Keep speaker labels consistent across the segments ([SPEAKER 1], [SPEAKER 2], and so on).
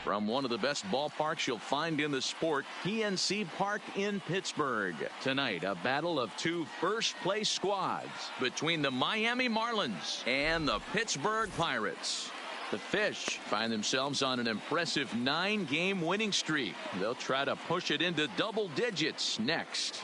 [SPEAKER 1] From one of the best ballparks you'll find in the sport, PNC Park in Pittsburgh. Tonight, a battle of two first-place squads between the Miami Marlins and the Pittsburgh Pirates. The Fish find themselves on an impressive 9-game winning streak. They'll try to push it into double digits next.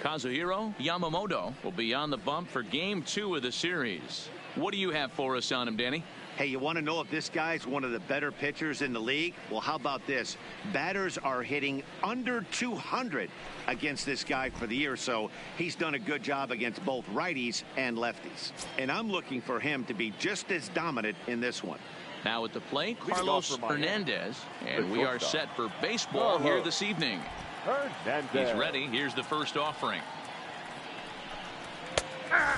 [SPEAKER 1] Kazuhiro Yamamoto will be on the bump for Game 2 of the series. What do you have for us on him, Danny?
[SPEAKER 2] Hey, you want to know if this guy's one of the better pitchers in the league? Well, how about this? Batters are hitting under 200 against this guy for the year, so he's done a good job against both righties and lefties. And I'm looking for him to be just as dominant in this one.
[SPEAKER 1] Now at the plate, Carlos Hernandez, and we are set for baseball here this evening. He's ready. Here's the first offering.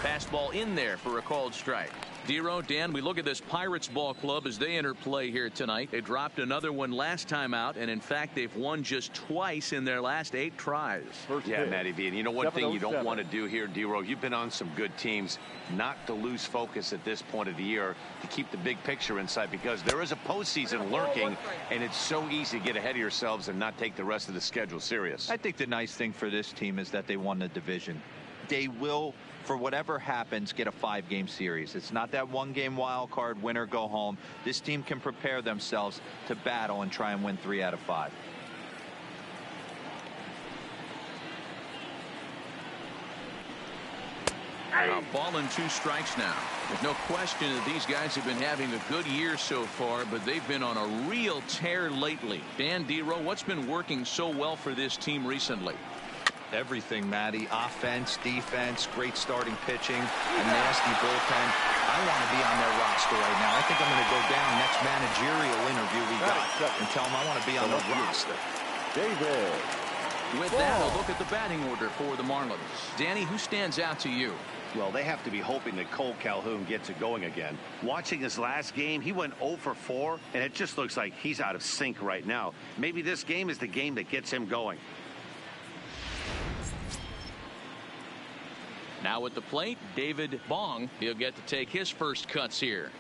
[SPEAKER 1] Fastball in there for a called strike. Dero, Dan, we look at this Pirates ball club as they enter play here tonight. They dropped another one last time out, and in fact, they've won just twice in their last 8 tries.
[SPEAKER 3] Yeah, Matty V. And you know one thing you don't want to do here, Dero, you've been on some good teams, not to lose focus at this point of the year, to keep the big picture in sight, because there is a postseason lurking, and it's so easy to get ahead of yourselves and not take the rest of the schedule serious.
[SPEAKER 4] I think the nice thing for this team is that they won the division. They will, for whatever happens, get a 5-game series. It's not that 1-game wild card, win or go home. This team can prepare themselves to battle and try and win 3 out of 5.
[SPEAKER 1] A ball and 2 strikes now. There's no question that these guys have been having a good year so far, but they've been on a real tear lately. Dan, Dero, what's been working so well for this team recently?
[SPEAKER 4] Everything, Matty. Offense, defense, great starting pitching, a nasty bullpen. I want to be on their roster right now. I think I'm going to go down next managerial interview we got and tell them I want to be on the roster.
[SPEAKER 5] David.
[SPEAKER 1] With that, a look at the batting order for the Marlins. Danny, who stands out to you?
[SPEAKER 2] Well, they have to be hoping that Cole Calhoun gets it going again. Watching his last game, he went 0 for 4, and it just looks like he's out of sync right now. Maybe this game is the game that gets him going.
[SPEAKER 1] Now at the plate, David Bong. He'll get to take his first cuts here.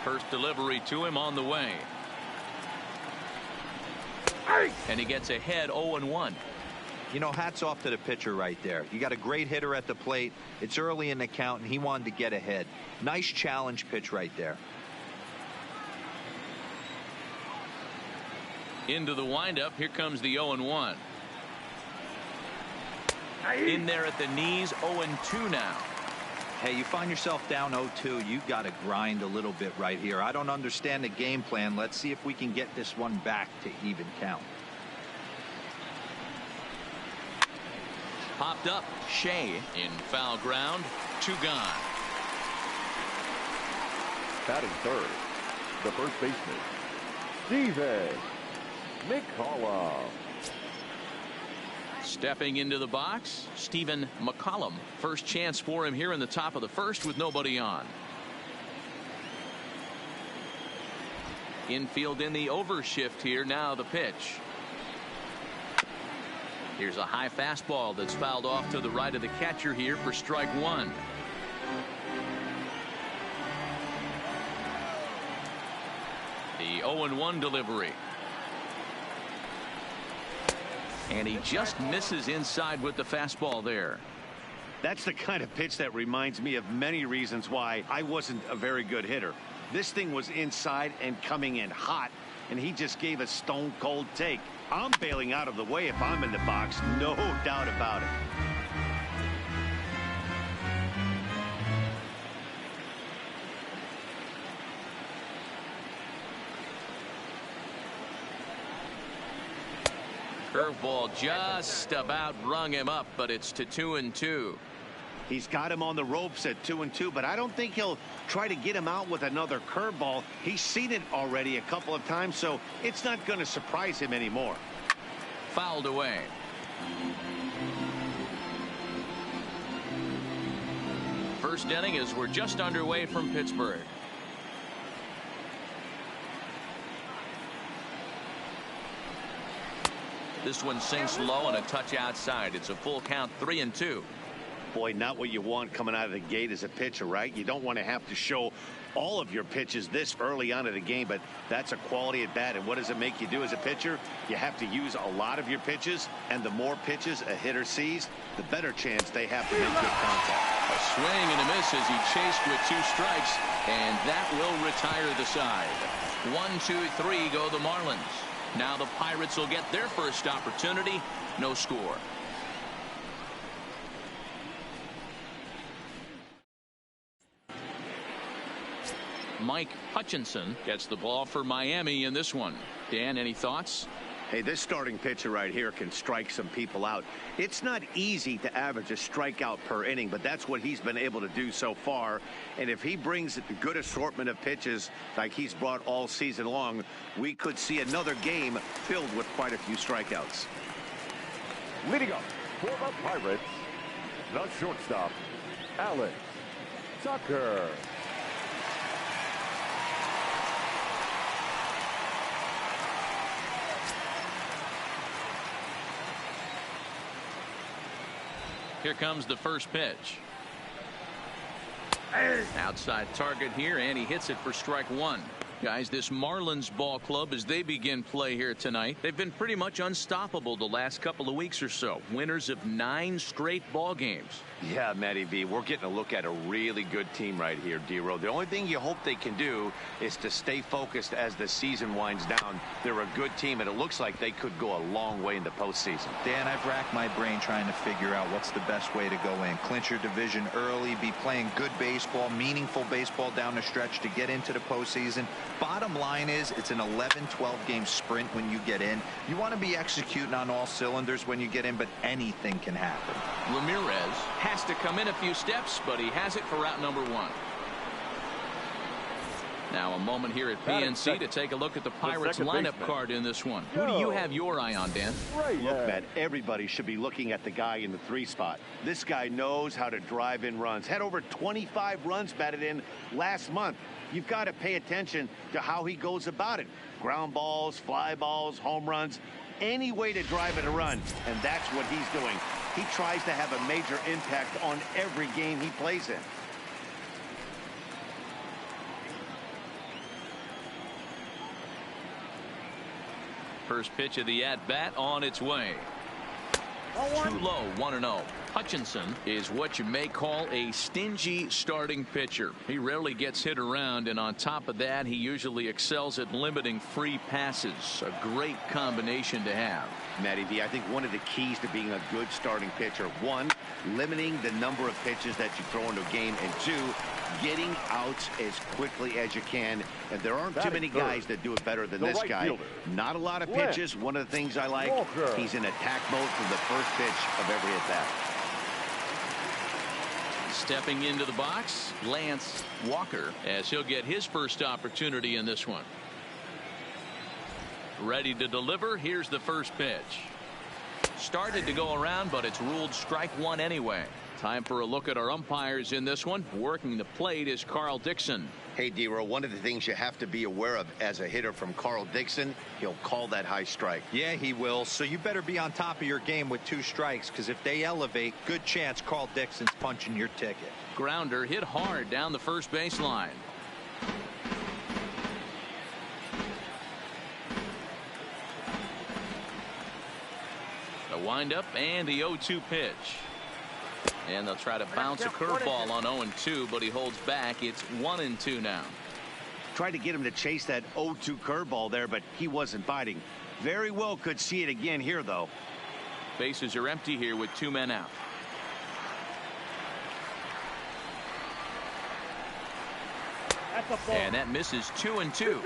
[SPEAKER 1] First delivery to him on the way. And he gets ahead 0-1.
[SPEAKER 4] You know, hats off to the pitcher right there. You got a great hitter at the plate. It's early in the count, and he wanted to get ahead. Nice challenge pitch right there.
[SPEAKER 1] Into the windup. Here comes the 0-1. In there at the knees. 0-2 now.
[SPEAKER 4] Hey, you find yourself down 0-2. You got to grind a little bit right here. I don't understand the game plan. Let's see if we can get this one back to even count.
[SPEAKER 1] Popped up. Shea in foul ground. 2 gone.
[SPEAKER 5] Batting third, the first baseman, Steven McCollum.
[SPEAKER 1] Stepping into the box, Stephen McCollum. First chance for him here in the top of the first with nobody on. Infield in the overshift here. Now the pitch. Here's a high fastball that's fouled off to the right of the catcher here for strike 1. The 0-1 delivery. And he just misses inside with the fastball there.
[SPEAKER 2] That's the kind of pitch that reminds me of many reasons why I wasn't a very good hitter. This thing was inside and coming in hot, and he just gave a stone cold take. I'm bailing out of the way if I'm in the box, no doubt about it.
[SPEAKER 1] Curveball just about rung him up, but it's to 2-2.
[SPEAKER 2] He's got him on the ropes at 2-2, but I don't think he'll try to get him out with another curveball. He's seen it already a couple of times, so it's not going to surprise him anymore.
[SPEAKER 1] Fouled away. First inning as we're just underway from Pittsburgh. This one sinks low and a touch outside. It's a full count, 3-2.
[SPEAKER 2] Boy, not what you want coming out of the gate as a pitcher, right? You don't want to have to show all of your pitches this early on in the game, but that's a quality at bat. And what does it make you do as a pitcher? You have to use a lot of your pitches, and the more pitches a hitter sees, the better chance they have to make good contact.
[SPEAKER 1] A swing and a miss as he chased with 2 strikes, and that will retire the side. 1, 2, 3 go the Marlins. Now the Pirates will get their first opportunity. No score. Mike Hutchinson gets the ball for Miami in this one. Dan, any thoughts?
[SPEAKER 2] Hey, this starting pitcher right here can strike some people out. It's not easy to average a strikeout per inning, but that's what he's been able to do so far. And if he brings a good assortment of pitches like he's brought all season long, we could see another game filled with quite a few strikeouts.
[SPEAKER 5] Leading up for the Pirates, the shortstop, Alex Tucker.
[SPEAKER 1] Here comes the first pitch. Outside target here, and he hits it for strike 1. Guys, this Marlins ball club, as they begin play here tonight, they've been pretty much unstoppable the last couple of weeks or so. Winners of 9 straight ball games.
[SPEAKER 3] Yeah, Matty V, we're getting a look at a really good team right here, D-Row. The only thing you hope they can do is to stay focused as the season winds down. They're a good team, and it looks like they could go a long way in the postseason.
[SPEAKER 4] Dan, I've racked my brain trying to figure out what's the best way to go in. Clinch your division early, be playing good baseball, meaningful baseball down the stretch to get into the postseason. Bottom line is it's an 11-12 game sprint when you get in. You want to be executing on all cylinders when you get in, but anything can happen.
[SPEAKER 1] Ramirez has to come in a few steps, but he has it for route number 1. Now a moment here at PNC to take a look at the Pirates lineup card in this one. Who do you have your eye on, Dan?
[SPEAKER 2] Look, Matt, everybody should be looking at the guy in the 3 spot. This guy knows how to drive in runs. Had over 25 runs batted in last month. You've got to pay attention to how he goes about it. Ground balls, fly balls, home runs, any way to drive in a run, and that's what he's doing. He tries to have a major impact on every game he plays in.
[SPEAKER 1] First pitch of the at-bat on its way. Too low, 1-0. Hutchinson is what you may call a stingy starting pitcher. He rarely gets hit around, and on top of that, he usually excels at limiting free passes. A great combination to have.
[SPEAKER 2] Matty V, I think one of the keys to being a good starting pitcher, 1, limiting the number of pitches that you throw into a game, and 2, getting outs as quickly as you can. And there aren't too many guys that do it better than this guy. Not a lot of pitches. One of the things I like, he's in attack mode from the first pitch of every at-bat.
[SPEAKER 1] Stepping into the box, Lance Walker, as he'll get his first opportunity in this one. Ready to deliver. Here's the first pitch. Started to go around, but it's ruled strike 1 anyway. Time for a look at our umpires in this one. Working the plate is Carl Dixon.
[SPEAKER 2] Hey, D-Row, one of the things you have to be aware of as a hitter from Carl Dixon, he'll call that high strike.
[SPEAKER 4] Yeah, he will. So you better be on top of your game with 2 strikes, because if they elevate, good chance Carl Dixon's punching your ticket.
[SPEAKER 1] Grounder hit hard down the first baseline. The windup and the 0-2 pitch. And they'll try to bounce a curveball on 0-2, but he holds back. It's 1-2 now.
[SPEAKER 2] Tried to get him to chase that 0-2 curveball there, but he wasn't biting. Very well could see it again here, though.
[SPEAKER 1] Bases are empty here with 2 men out. And that misses 2-2.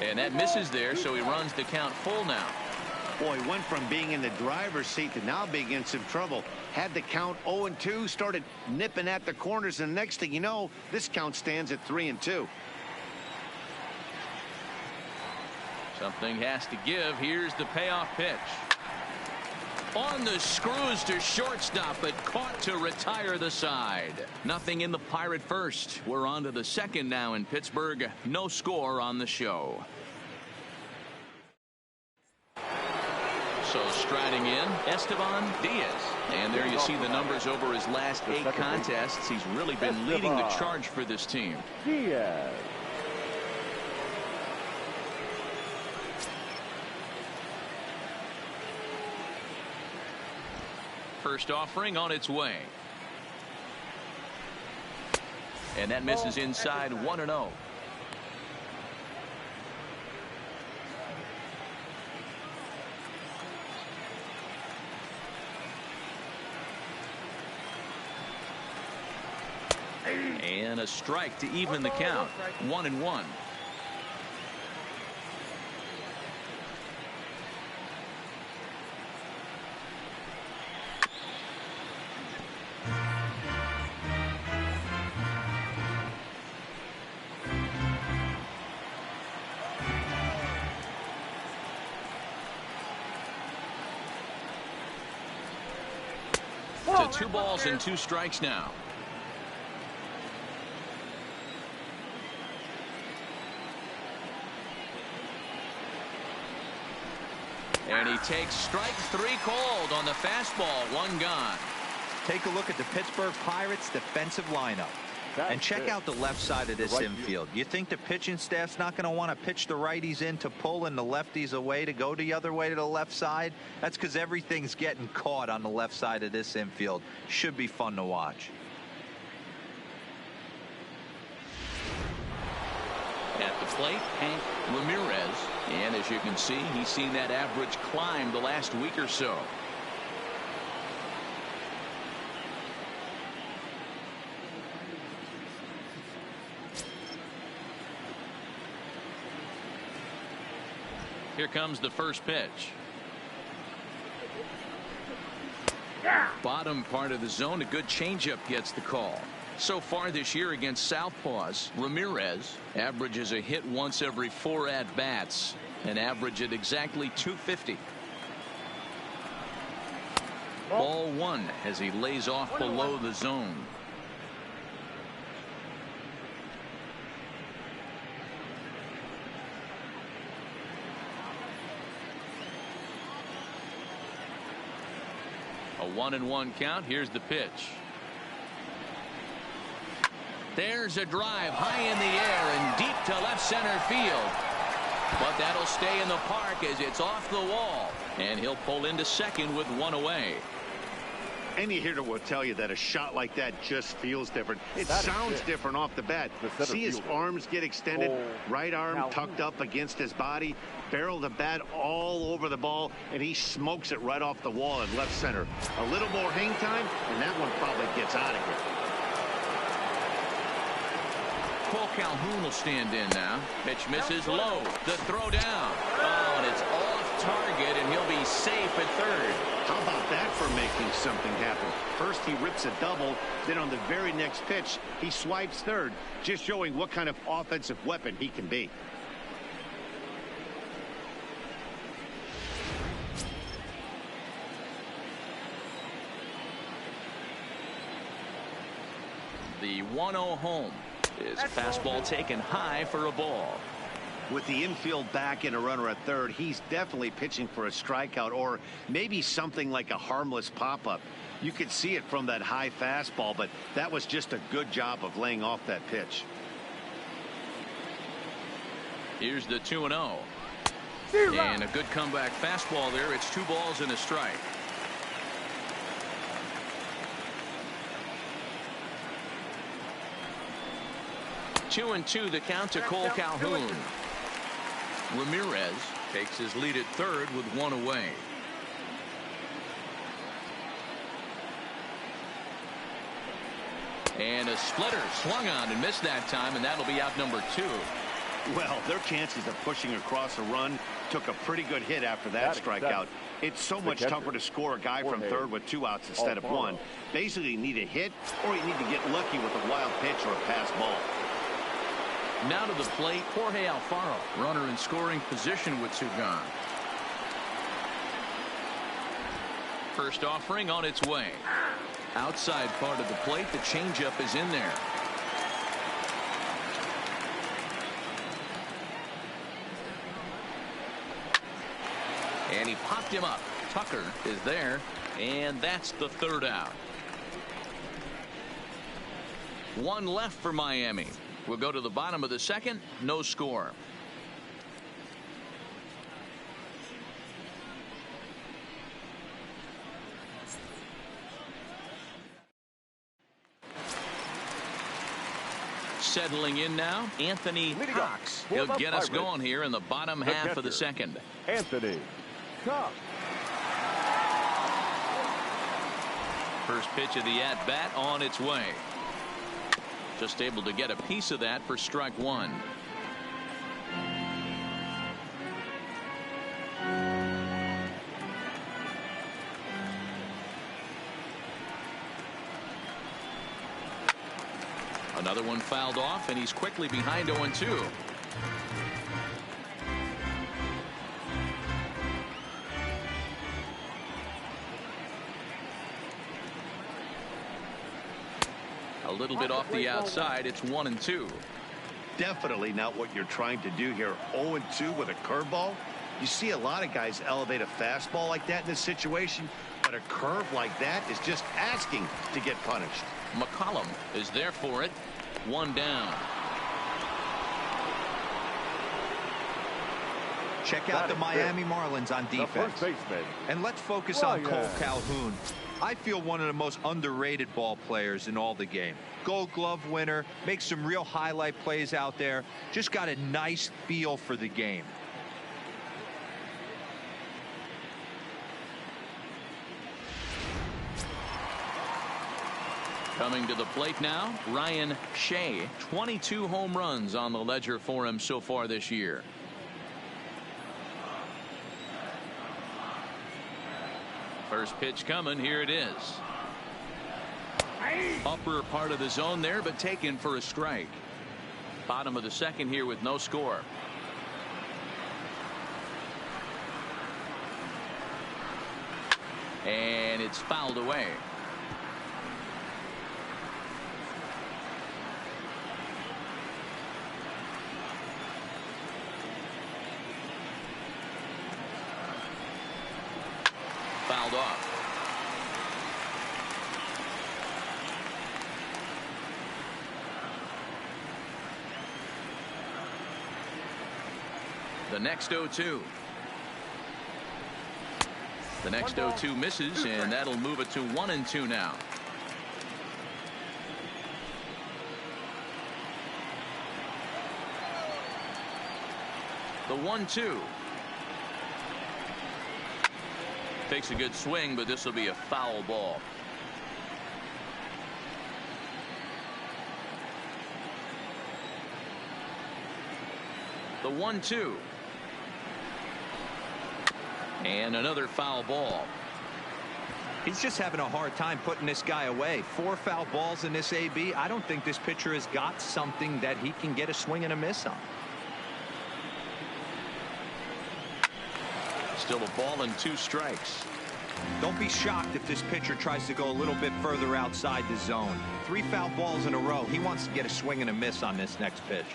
[SPEAKER 1] And that misses there, so he runs the count full now.
[SPEAKER 2] Boy, went from being in the driver's seat to now being in some trouble. Had the count 0-2, started nipping at the corners, and the next thing you know, this count stands at 3-2.
[SPEAKER 1] Something has to give. Here's the payoff pitch. On the screws to shortstop, but caught to retire the side. Nothing in the Pirate first. We're on to the second now in Pittsburgh. No score on the show. So striding in, Esteban Diaz. And there you see the numbers over his last 8 contests. He's really been leading the charge for this team.
[SPEAKER 5] Diaz.
[SPEAKER 1] First offering on its way. And that misses inside 1-0. And a strike to even the count. 1-1. To 2 balls and 2 strikes now. And he takes strike 3 called on the fastball. 1 gone.
[SPEAKER 4] Take a look at the Pittsburgh Pirates defensive lineup. And check out the left side of this infield. You think the pitching staff's not going to want to pitch the righties in to pull and the lefties away to go the other way to the left side? That's because everything's getting caught on the left side of this infield. Should be fun to watch.
[SPEAKER 1] At the plate, Hank Ramirez. And as you can see, he's seen that average climb the last week or so. Here comes the first pitch. Bottom part of the zone. A good changeup gets the call. So far this year against southpaws, Ramirez averages a hit once every 4 at-bats, an average at exactly 250. Ball 1 as he lays off below the zone. A 1-1 count. Here's the pitch. There's a drive high in the air and deep to left center field. But that'll stay in the park as it's off the wall. And he'll pull into second with 1 away.
[SPEAKER 2] Any hitter will tell you that a shot like that just feels different. It sounds different off the bat. See his arms get extended, right arm tucked up against his body, barrel the bat all over the ball, and he smokes it right off the wall in left center. A little more hang time, and that one probably gets out of here.
[SPEAKER 1] Cole Calhoun will stand in now. Pitch misses low. The throw down. Oh, and it's off target, and he'll be safe at third.
[SPEAKER 2] How about that for making something happen? First he rips a double, then on the very next pitch he swipes third, just showing what kind of offensive weapon he can be.
[SPEAKER 1] The 1-0 home is a fastball taken high for a ball.
[SPEAKER 2] With the infield back and a runner at third, he's definitely pitching for a strikeout or maybe something like a harmless pop-up. You could see it from that high fastball, but that was just a good job of laying off that pitch.
[SPEAKER 1] Here's the 2-0. And a good comeback fastball there. It's 2 balls and a strike. Two and 2 the count to Cole Calhoun. Ramirez takes his lead at third with 1 away. And a splitter swung on and missed that time, and that'll be out number 2.
[SPEAKER 2] Well, their chances of pushing across a run took a pretty good hit after that strikeout. It's so much tougher to score a guy from third with 2 outs instead of 1. Basically, you need a hit or you need to get lucky with a wild pitch or a pass ball.
[SPEAKER 1] Now to the plate, Jorge Alfaro, runner in scoring position with 2 gone. First offering on its way. Outside part of the plate, the changeup is in there. And he popped him up. Tucker is there, and that's the 3rd out. 1 left for Miami. We'll go to the bottom of the 2nd. No score. Settling in now, Anthony Cox. He'll get us going here in the bottom half of the 2nd.
[SPEAKER 5] Anthony Cox.
[SPEAKER 1] First pitch of the at-bat on its way. Just able to get a piece of that for strike 1. Another one fouled off, and he's quickly behind 0-2. A little bit off the outside. It's 1-2.
[SPEAKER 2] Definitely not what you're trying to do here. 0-2 with a curveball. You see a lot of guys elevate a fastball like that in this situation, but a curve like that is just asking to get punished.
[SPEAKER 1] McCollum is there for it. 1 down.
[SPEAKER 4] Check out the Miami Marlins on defense. And let's focus on Cole Calhoun. I feel one of the most underrated ball players in all the game. Gold Glove winner, makes some real highlight plays out there. Just got a nice feel for the game.
[SPEAKER 1] Coming to the plate now, Ryan Shea. 22 home runs on the ledger for him so far this year. First pitch coming. Here it is. Upper part of the zone there, but taken for a strike. Bottom of the 2nd here with no score. And it's fouled away. Fouled off. The next 0-2. The next 0-2 misses, and that'll move it to 1-2 now. The 1-2. Takes a good swing, but this will be a foul ball. The 1-2. And another foul ball.
[SPEAKER 4] He's just having a hard time putting this guy away. 4 foul balls in this AB. I don't think this pitcher has got something that he can get a swing and a miss on.
[SPEAKER 1] Still a ball and 2 strikes.
[SPEAKER 4] Don't be shocked if this pitcher tries to go a little bit further outside the zone. 3 foul balls in a row. He wants to get a swing and a miss on this next pitch.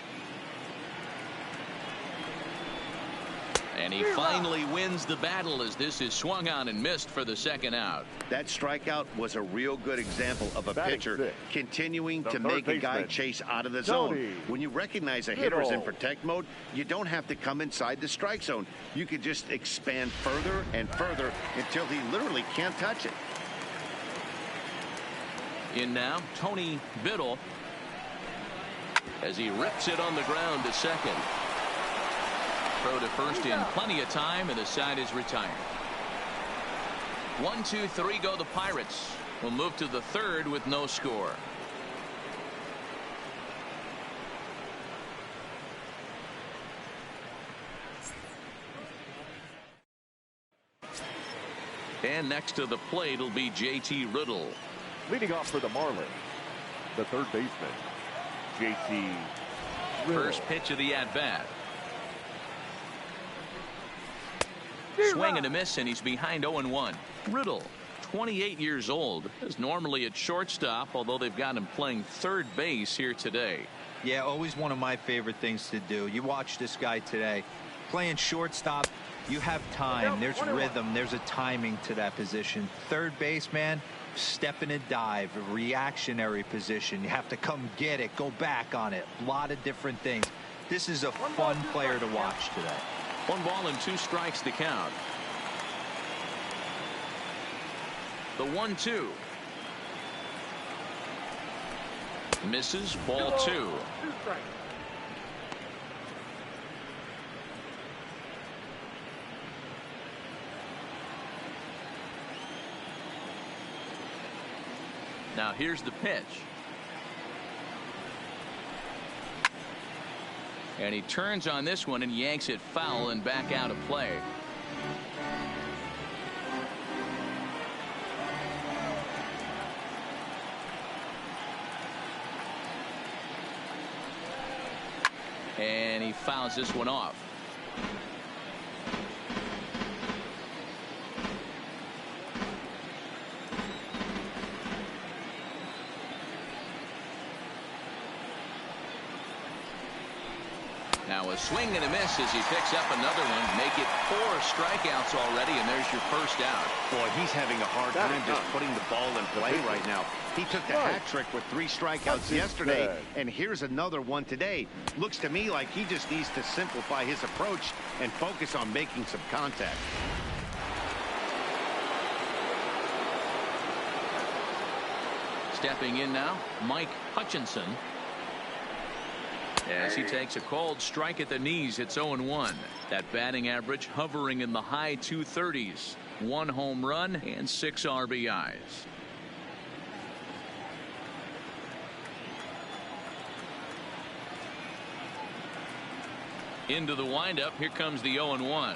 [SPEAKER 1] And he finally wins the battle as this is swung on and missed for the 2nd out.
[SPEAKER 2] That strikeout was a real good example of a pitcher continuing to make a guy chase out of the zone. When you recognize a hitter's in protect mode, you don't have to come inside the strike zone. You can just expand further and further until he literally can't touch it.
[SPEAKER 1] In now, Tony Biddle as he rips it on the ground to 2nd. Throw to first in plenty of time, and the side is retired. 1, 2, 3 go the Pirates. We'll move to the 3rd with no score. And next to the plate will be JT Riddle.
[SPEAKER 5] Leading off for the Marlins, the 3rd baseman, JT
[SPEAKER 1] First pitch of the at-bat. Swing and a miss, and he's behind 0-1. Riddle, 28 years old, is normally at shortstop, although they've got him playing third base here today.
[SPEAKER 4] Yeah, always one of my favorite things to do. You watch this guy today playing shortstop. You have time, there's rhythm, there's a timing to that position. Third base, man, step in and dive, a reactionary position. You have to come get it, go back on it, a lot of different things. This is a fun player to watch today.
[SPEAKER 1] 1 ball and 2 strikes to count. The 1-2. Misses, ball 2. Now here's the pitch. And he turns on this one and yanks it foul and back out of play. And he fouls this one off. Now a swing and a miss as he picks up another one. Make it 4 strikeouts already, and there's your first out.
[SPEAKER 2] Boy, he's having a hard time just putting the ball in play right now. He took the hat trick with 3 strikeouts yesterday, and here's another one today. Looks to me like he just needs to simplify his approach and focus on making some contact.
[SPEAKER 1] Stepping in now, Mike Hutchinson. As he takes a cold strike at the knees, it's 0-1. That batting average hovering in the high 230s. 1 home run and 6 RBIs. Into the windup, here comes the 0-1.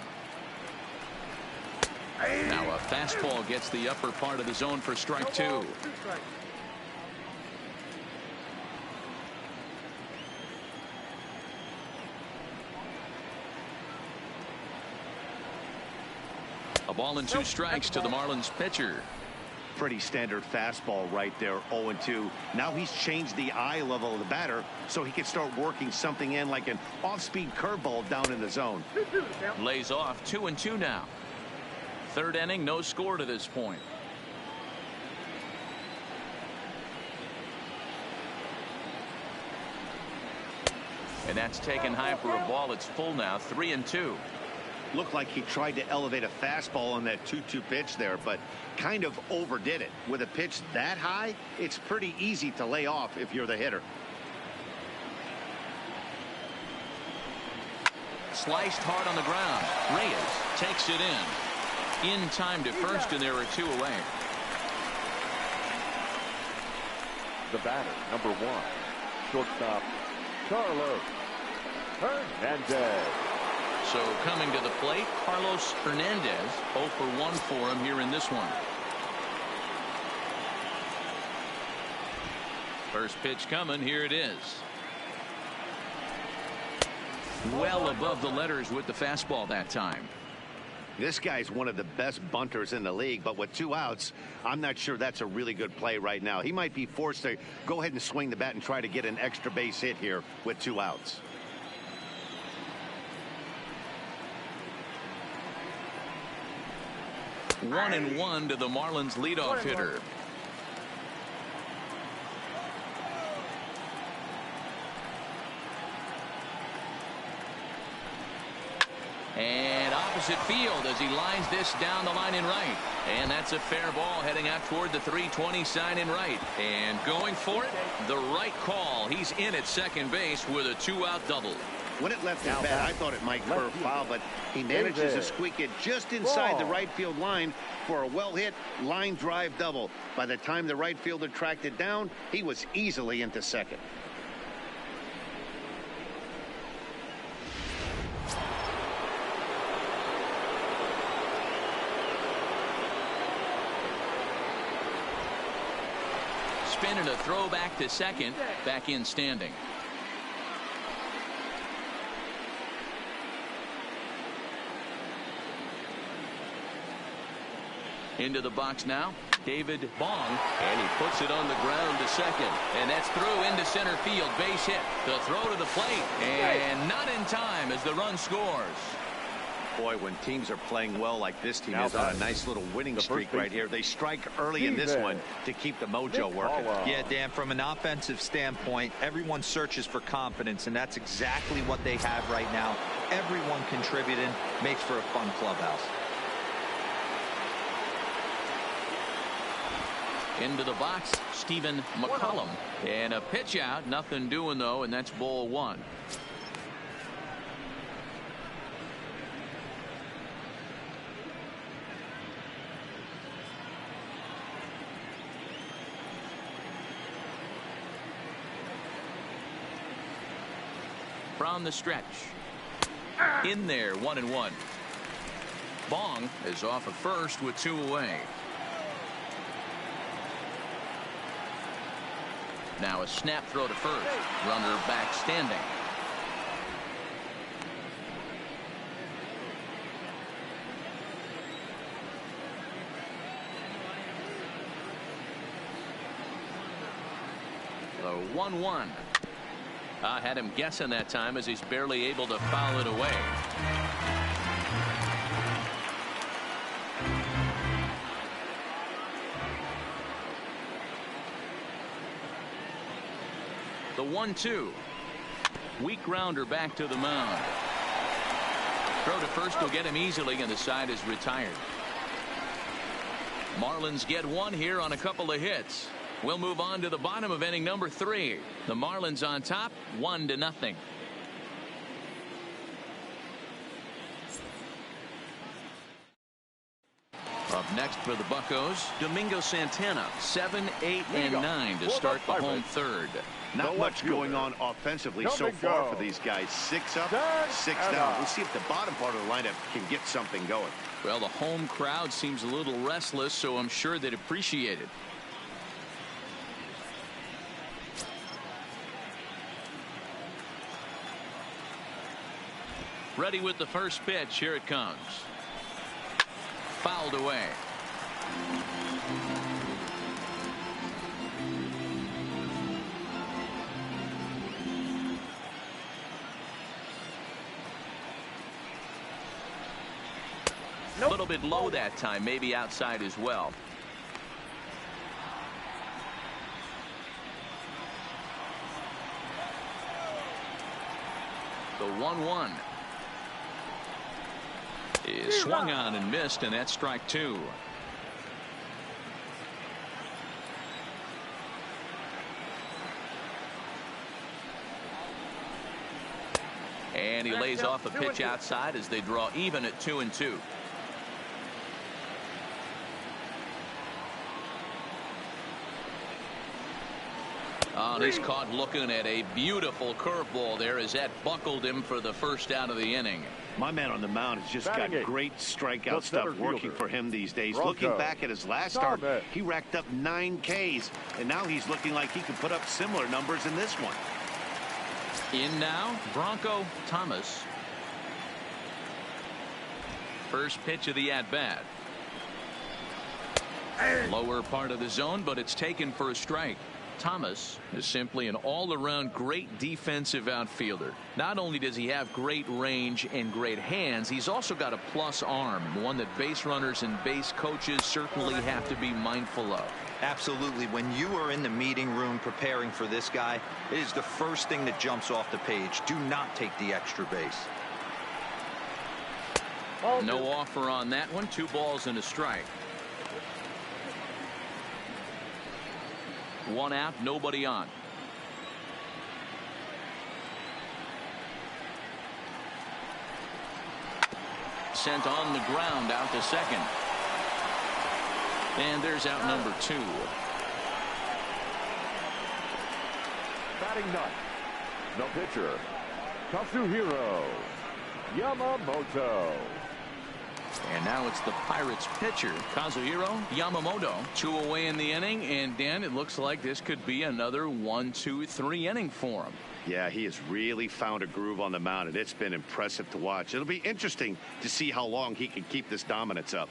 [SPEAKER 1] Now a fastball gets the upper part of the zone for strike 2. A ball and 2 strikes to the Marlins pitcher.
[SPEAKER 2] Pretty standard fastball right there, 0-2. Now he's changed the eye level of the batter so he can start working something in like an off-speed curveball down in the zone.
[SPEAKER 1] Lays off 2-2 now. 3rd inning, no score to this point. And that's taken high for a ball. It's full now, 3-2.
[SPEAKER 2] Looked like he tried to elevate a fastball on that 2-2 pitch there, but kind of overdid it. With a pitch that high, it's pretty easy to lay off if you're the hitter.
[SPEAKER 1] Sliced hard on the ground. Reyes takes it in time to first, and there are 2 away.
[SPEAKER 5] The batter, number 1, shortstop Carlos Hernandez.
[SPEAKER 1] So coming to the plate, Carlos Hernandez. 0 for 1 for him here in this one. First pitch coming. Here it is. Well above the letters with the fastball that time.
[SPEAKER 2] This guy's one of the best bunters in the league, but with 2 outs, I'm not sure that's a really good play right now. He might be forced to go ahead and swing the bat and try to get an extra base hit here with 2 outs.
[SPEAKER 1] One and 1 to the Marlins leadoff hitter. And opposite field as he lines this down the line in right. And that's a fair ball heading out toward the 320 sign in right. And going for it, the right call. He's in at second base with a 2-out double.
[SPEAKER 2] When it left his bat, I thought it might curve foul, but he manages to squeak it just inside the right field line for a well-hit line drive double. By the time the right fielder tracked it down, he was easily into second. Spin and a throw back to second. Back in standing.
[SPEAKER 1] Into the box now, David Bong, and he puts it on the ground to second. And that's through into center field. Base hit. The throw to the plate. And not in time as the run scores.
[SPEAKER 3] Boy, when teams are playing well like this team is on a nice little winning streak right here, they strike early in this one to keep the mojo working.
[SPEAKER 4] Yeah, Dan, from an offensive standpoint, everyone searches for confidence, and that's exactly what they have right now. Everyone contributing makes for a fun clubhouse.
[SPEAKER 1] Into the box, Stephen McCollum. And a pitch out, nothing doing though, and that's ball one. From the stretch. In there, 1-1. Bong is off at first with 2 away. Now a snap throw to first. Runner back standing. The 1-1. I had him guessing that time as he's barely able to foul it away. The 1-2. Weak grounder back to the mound. Throw to first will get him easily, and the side is retired. Marlins get one here on a couple of hits. We'll move on to the bottom of inning number 3. The Marlins on top, 1-0. Up next for the Buccos, Domingo Santana, 7, 8, and 9 to start the home third.
[SPEAKER 2] Not much going on offensively so far for these guys. 6 up, 6 down. We'll see if the bottom part of the lineup can get something going.
[SPEAKER 1] Well, the home crowd seems a little restless, so I'm sure they'd appreciate it. Ready with the first pitch. Here it comes. Fouled away. A little bit low that time, maybe outside as well. The 1-1 is swung on and missed, and that's strike 2. And he lays off a pitch outside as they draw even at 2-2. Oh, and he's caught looking at a beautiful curveball there as that buckled him for the first out of the inning.
[SPEAKER 2] My man on the mound has just got great strikeout stuff working for him these days. Looking back at his last start, he racked up 9 Ks, and now he's looking like he can put up similar numbers in this one.
[SPEAKER 1] In now, Bronco Thomas. First pitch of the at-bat. Lower part of the zone, but it's taken for a strike. Thomas is simply an all-around great defensive outfielder. Not only does he have great range and great hands, he's also got a plus arm, one that base runners and base coaches certainly have to be mindful of.
[SPEAKER 4] Absolutely. When you are in the meeting room preparing for this guy, it is the first thing that jumps off the page. Do not take the extra base.
[SPEAKER 1] No offer on that one. 2 balls and a strike. 1 out, nobody on. Sent on the ground out to second. And there's out number 2.
[SPEAKER 5] Batting ninth, the pitcher, Kazuhiro Yamamoto.
[SPEAKER 1] And now it's the Pirates pitcher, Kazuhiro Yamamoto. 2 away in the inning, and Dan, it looks like this could be another 1-2-3 inning for him.
[SPEAKER 2] Yeah, he has really found a groove on the mound, and it's been impressive to watch. It'll be interesting to see how long he can keep this dominance up.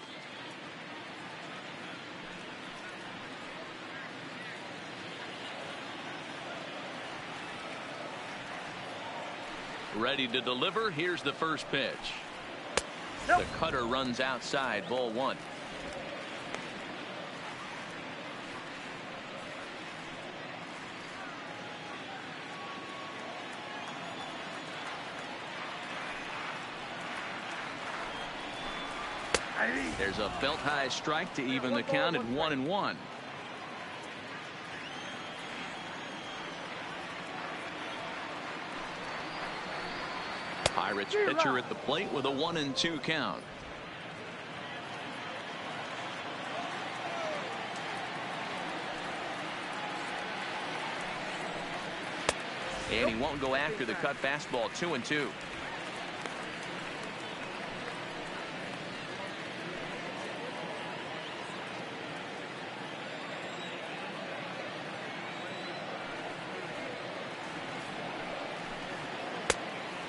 [SPEAKER 1] Ready to deliver. Here's the first pitch. The cutter runs outside, ball one. There's a belt high strike to even the count at 1-1. Pirates pitcher at the plate with a 1-2 count. And he won't go after the cut fastball. 2-2.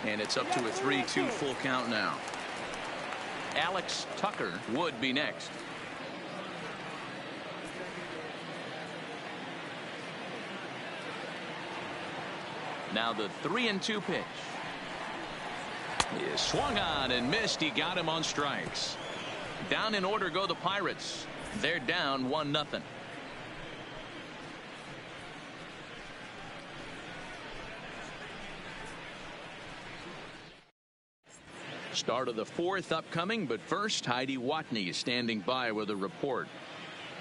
[SPEAKER 1] And it's up to a 3-2 full count now. Alex Tucker would be next. Now the 3-2 pitch. He is swung on and missed. He got him on strikes. Down in order go the Pirates. They're down 1-0. Start of the fourth upcoming, but first Heidi Watney is standing by with a report.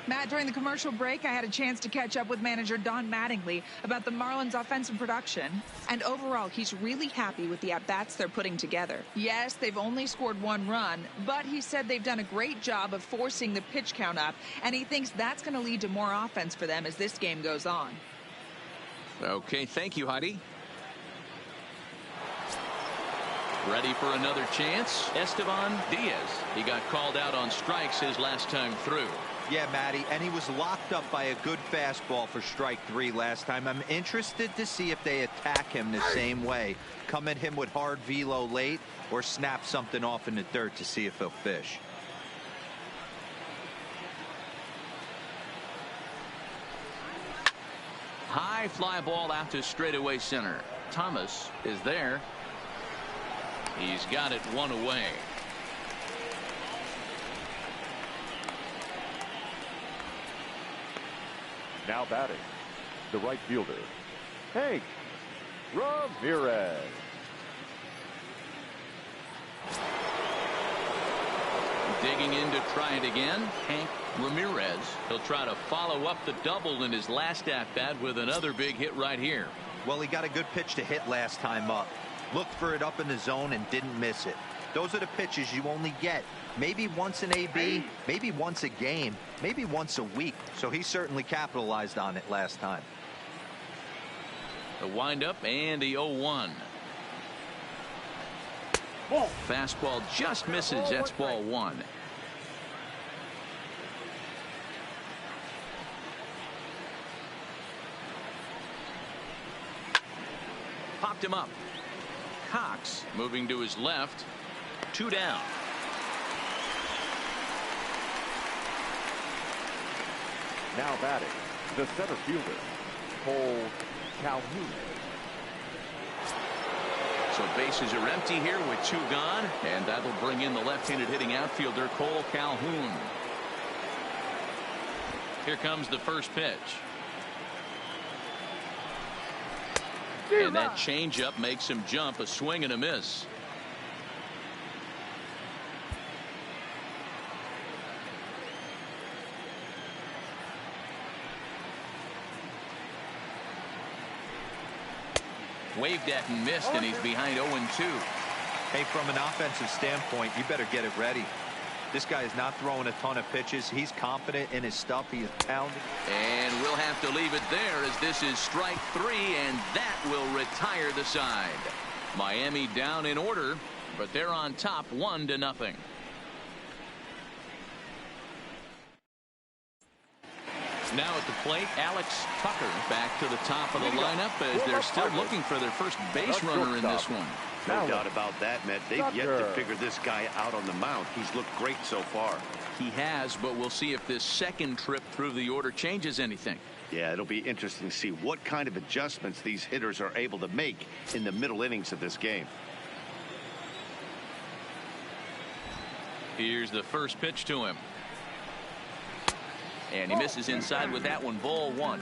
[SPEAKER 6] Matt, during the commercial break, I had a chance to catch up with manager Don Mattingly about the Marlins' offensive production. And overall, he's really happy with the at-bats they're putting together. Yes, they've only scored 1 run, but he said they've done a great job of forcing the pitch count up, and he thinks that's going to lead to more offense for them as this game goes on.
[SPEAKER 1] Okay, thank you, Heidi. Ready for another chance. Esteban Diaz. He got called out on strikes his last time through.
[SPEAKER 4] Yeah, Matty, and he was locked up by a good fastball for strike 3 last time. I'm interested to see if they attack him the same way. Come at him with hard velo late or snap something off in the dirt to see if he'll fish.
[SPEAKER 1] High fly ball out to straightaway center. Thomas is there. He's got it 1 away.
[SPEAKER 5] Now batting, the right fielder, Hank Ramirez.
[SPEAKER 1] Digging in to try it again, Hank Ramirez. He'll try to follow up the double in his last at-bat with another big hit right here.
[SPEAKER 4] Well, he got a good pitch to hit last time up. Looked for it up in the zone and didn't miss it. Those are the pitches you only get maybe once an AB, maybe once a game, maybe once a week. So he certainly capitalized on it last time.
[SPEAKER 1] The windup and the 0-1. Fastball just misses. That's ball 1. Popped him up. Cox moving to his left. 2 down.
[SPEAKER 5] Now batting, the center fielder, Cole Calhoun.
[SPEAKER 1] So bases are empty here with 2 gone, and that'll bring in the left-handed hitting outfielder Cole Calhoun. Here comes the first pitch. And that changeup makes him jump. A swing and a miss. Waved at and missed, and he's behind 0-2.
[SPEAKER 4] Hey, from an offensive standpoint, you better get it ready. This guy is not throwing a ton of pitches. He's confident in his stuff. He is pounding.
[SPEAKER 1] And we'll have to leave it there as this is strike 3, and that will retire the side. Miami down in order, but they're on top 1-0. Now at the plate, Alex Tucker back to the top of the lineup as they're still looking for their first base runner in this one.
[SPEAKER 2] No doubt about that, Matt. They've yet to figure this guy out on the mound. He's looked great so far.
[SPEAKER 1] He has, but we'll see if this second trip through the order changes anything.
[SPEAKER 2] Yeah, it'll be interesting to see what kind of adjustments these hitters are able to make in the middle innings of this game.
[SPEAKER 1] Here's the first pitch to him. And he misses inside with that one. Ball one.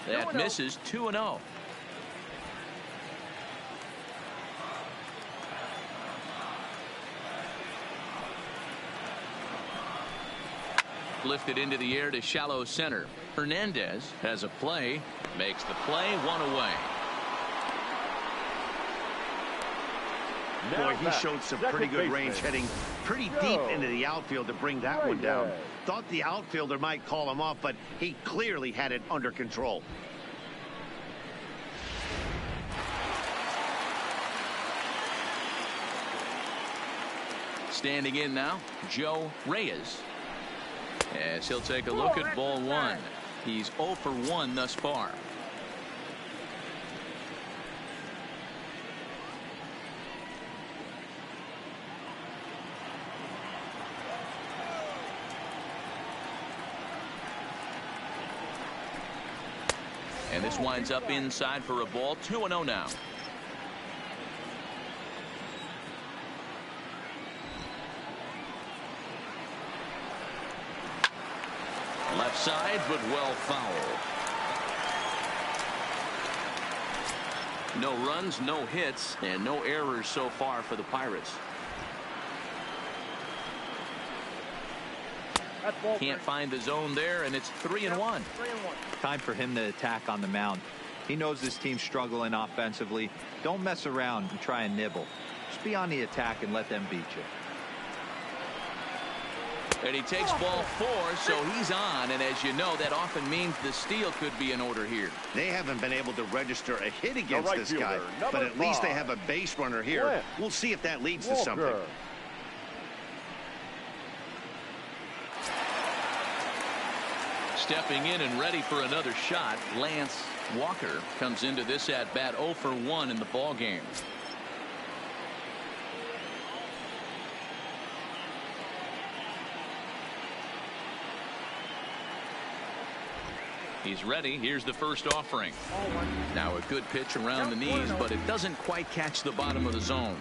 [SPEAKER 1] That misses. 2-0. Lifted into the air to shallow center. Hernandez has a play, makes the play, one away.
[SPEAKER 2] Boy, he showed some pretty good range, heading pretty deep into the outfield to bring that one down. Thought the outfielder might call him off, but he clearly had it under control.
[SPEAKER 1] Standing in now, Joe Reyes. As he'll take a look at ball one. He's 0 for 1 thus far. And this winds up inside for a ball. 2-0 now. Left side, but well foul. No runs, no hits, and no errors so far for the Pirates. Can't find the zone there, and it's 3-1.
[SPEAKER 4] Time for him to attack on the mound. He knows this team's struggling offensively. Don't mess around and try and nibble. Just be on the attack and let them beat you.
[SPEAKER 1] And he takes ball 4, so he's on. And as you know, that often means the steal could be in order here.
[SPEAKER 2] They haven't been able to register a hit against this guy, but at least they have a base runner here. We'll see if that leads to something.
[SPEAKER 1] Stepping in and ready for another shot, Lance Walker comes into this at bat 0 for 1 in the ball game. He's ready. Here's the first offering. Now a good pitch around the knees, but it doesn't quite catch the bottom of the zone.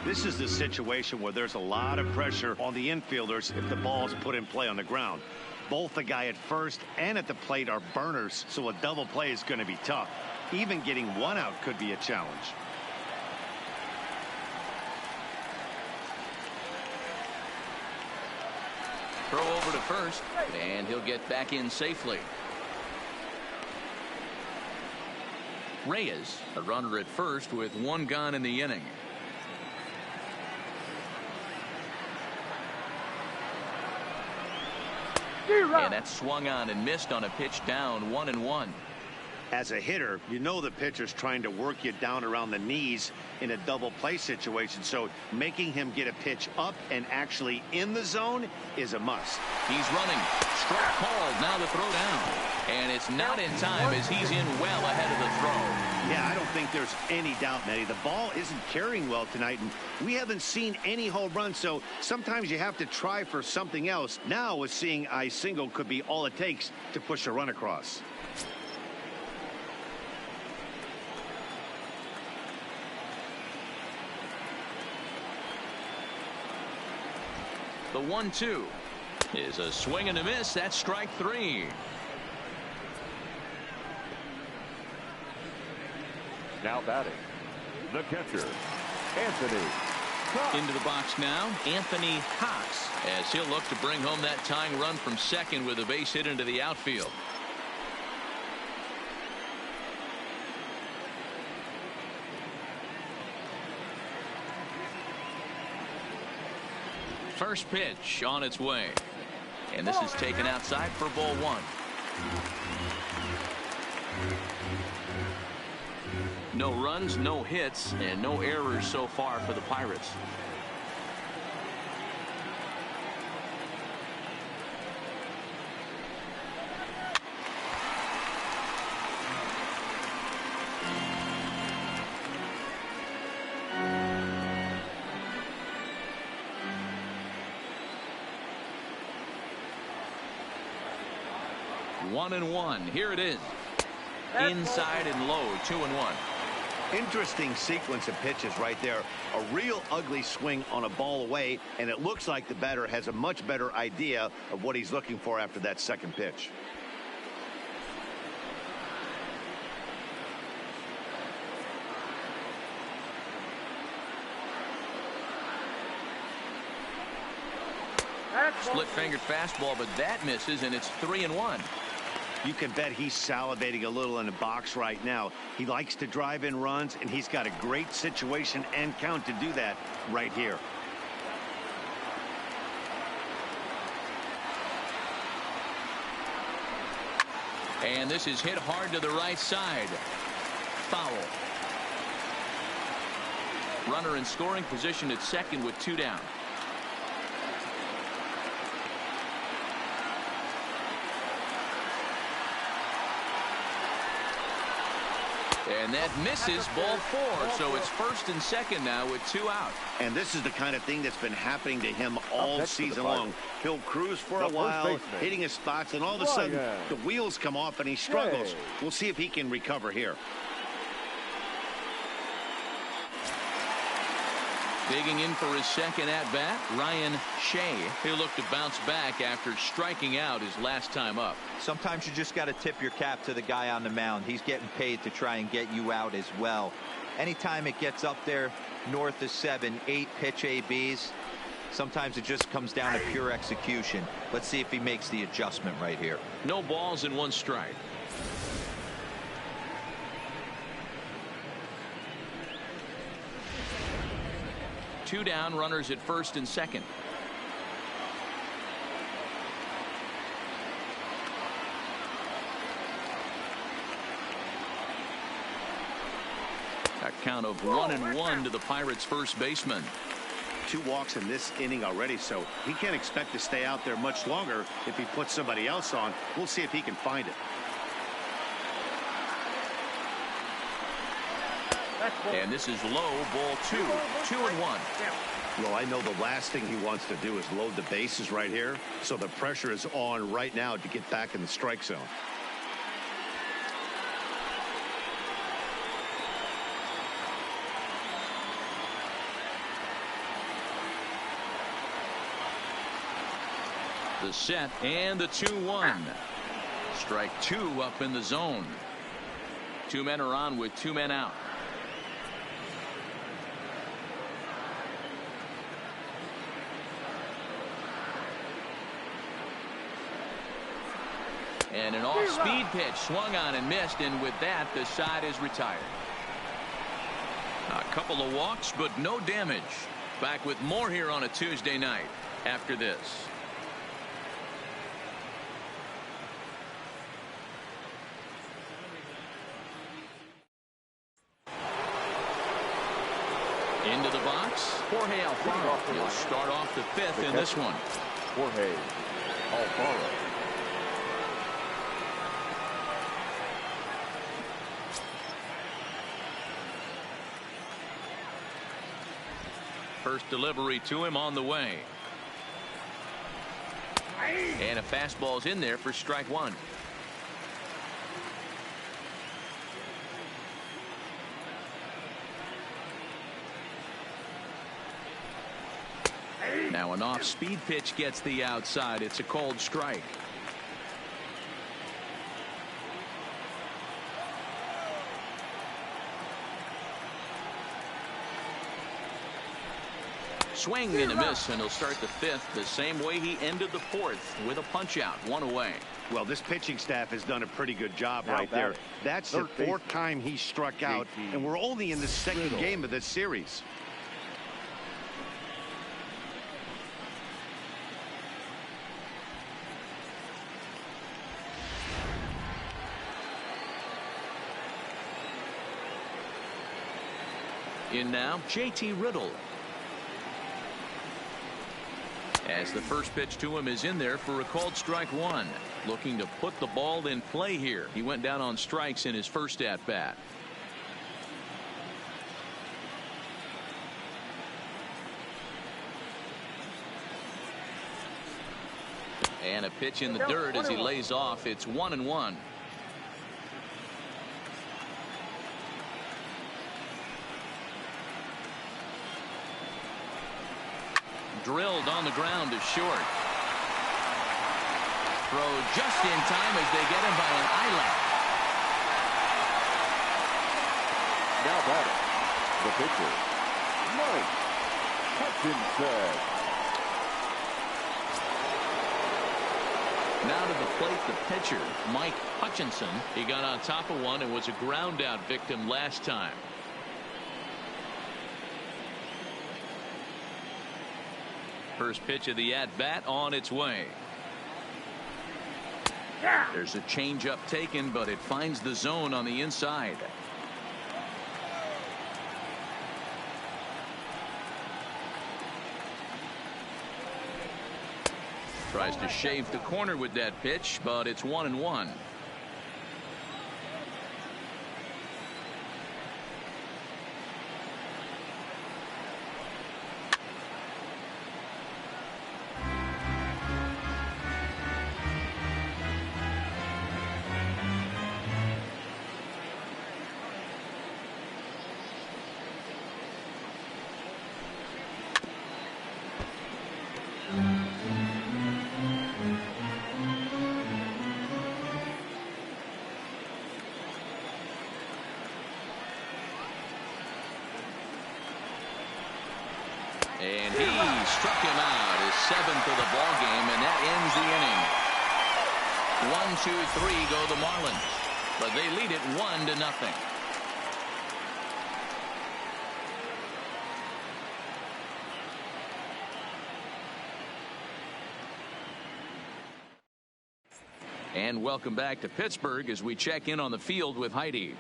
[SPEAKER 2] This is the situation where there's a lot of pressure on the infielders if the ball's put in play on the ground. Both the guy at first and at the plate are burners, so a double play is going to be tough. Even getting one out could be a challenge.
[SPEAKER 1] Throw over to first, and he'll get back in safely. Reyes, a runner at first with 1 gone in the inning. And that's swung on and missed on a pitch down, 1-1.
[SPEAKER 2] As a hitter, you know the pitcher's trying to work you down around the knees in a double play situation, so making him get a pitch up and actually in the zone is a must.
[SPEAKER 1] He's running. Strike called. Now the throw down. And it's not in time as he's in well ahead of the throw.
[SPEAKER 2] Yeah, I don't think there's any doubt, Nettie. The ball isn't carrying well tonight, and we haven't seen any home runs, so sometimes you have to try for something else. Now, with seeing a single could be all it takes to push a run across.
[SPEAKER 1] The 1-2 is a swing and a miss. That's strike 3.
[SPEAKER 5] Now batting, the catcher, Anthony Cox.
[SPEAKER 1] Into the box now, Anthony Cox, as he'll look to bring home that tying run from second with a base hit into the outfield. First pitch on its way. And this is taken outside for ball 1. No runs, no hits, and no errors so far for the Pirates. 1-1. Here it is. Inside and low, 2-1.
[SPEAKER 2] Interesting sequence of pitches right there. A real ugly swing on a ball away, and it looks like the batter has a much better idea of what he's looking for after that second pitch.
[SPEAKER 1] Split-fingered fastball, but that misses, and it's 3-1.
[SPEAKER 2] You can bet he's salivating a little in the box right now. He likes to drive in runs, and he's got a great situation and count to do that right here.
[SPEAKER 1] And this is hit hard to the right side. Foul. Runner in scoring position at second with 2 down. And that misses, ball 4. So it's first and second now with 2 out.
[SPEAKER 2] And this is the kind of thing that's been happening to him all season long. He'll cruise for a while, hitting his spots, and all of a sudden the wheels come off and he struggles. We'll see if he can recover here.
[SPEAKER 1] Digging in for his second at-bat, Ryan Shea. He'll look to bounce back after striking out his last time up.
[SPEAKER 4] Sometimes you just got to tip your cap to the guy on the mound. He's getting paid to try and get you out as well. Anytime it gets up there north of 7, 8 pitch ABs, sometimes it just comes down to pure execution. Let's see if he makes the adjustment right here.
[SPEAKER 1] No balls and 1 strike. Two down, runners at first and second. A count of 1-1 to the Pirates' first baseman.
[SPEAKER 2] 2 walks in this inning already, so he can't expect to stay out there much longer if he puts somebody else on. We'll see if he can find it.
[SPEAKER 1] And this is low, ball 2. 2-1.
[SPEAKER 2] Well, I know the last thing he wants to do is load the bases right here, so the pressure is on right now to get back in the strike zone.
[SPEAKER 1] The set and the 2-1. Strike 2 up in the zone. 2 men are on with 2 men out. And an off-speed pitch swung on and missed, and with that the side is retired. A couple of walks but no damage. Back with more here on a Tuesday night after this. Into the box, Jorge Alfaro. He'll start off the 5th in this one.
[SPEAKER 5] Jorge Alfaro.
[SPEAKER 1] First delivery to him on the way. And a fastball's in there for strike 1. Now an off-speed pitch gets the outside. It's a called strike. Swing and a miss, and he'll start the 5th the same way he ended the 4th with a punch out, 1 away.
[SPEAKER 2] Well, this pitching staff has done a pretty good job right there. That's the 4th time he struck out, and we're only in the 2nd game of this series.
[SPEAKER 1] In now, JT Riddle. As the first pitch to him is in there for a called strike 1. Looking to put the ball in play here. He went down on strikes in his first at bat. And a pitch in the dirt as he lays off. It's 1-1. Drilled on the ground to short. Throw just in time as they get him by an eyelash.
[SPEAKER 5] Now batting, the pitcher, Mike Hutchinson.
[SPEAKER 1] Now to the plate, the pitcher, Mike Hutchinson. He got on top of one and was a ground out victim last time. First pitch of the at-bat on its way. There's a changeup taken, but it finds the zone on the inside. Tries to shave the corner with that pitch, but it's 1-1. And he struck him out, his 7th of the ball game, and that ends the inning. 1-2-3 go the Marlins, but they lead it 1-0. And welcome back to Pittsburgh as we check in on the field with Heidi.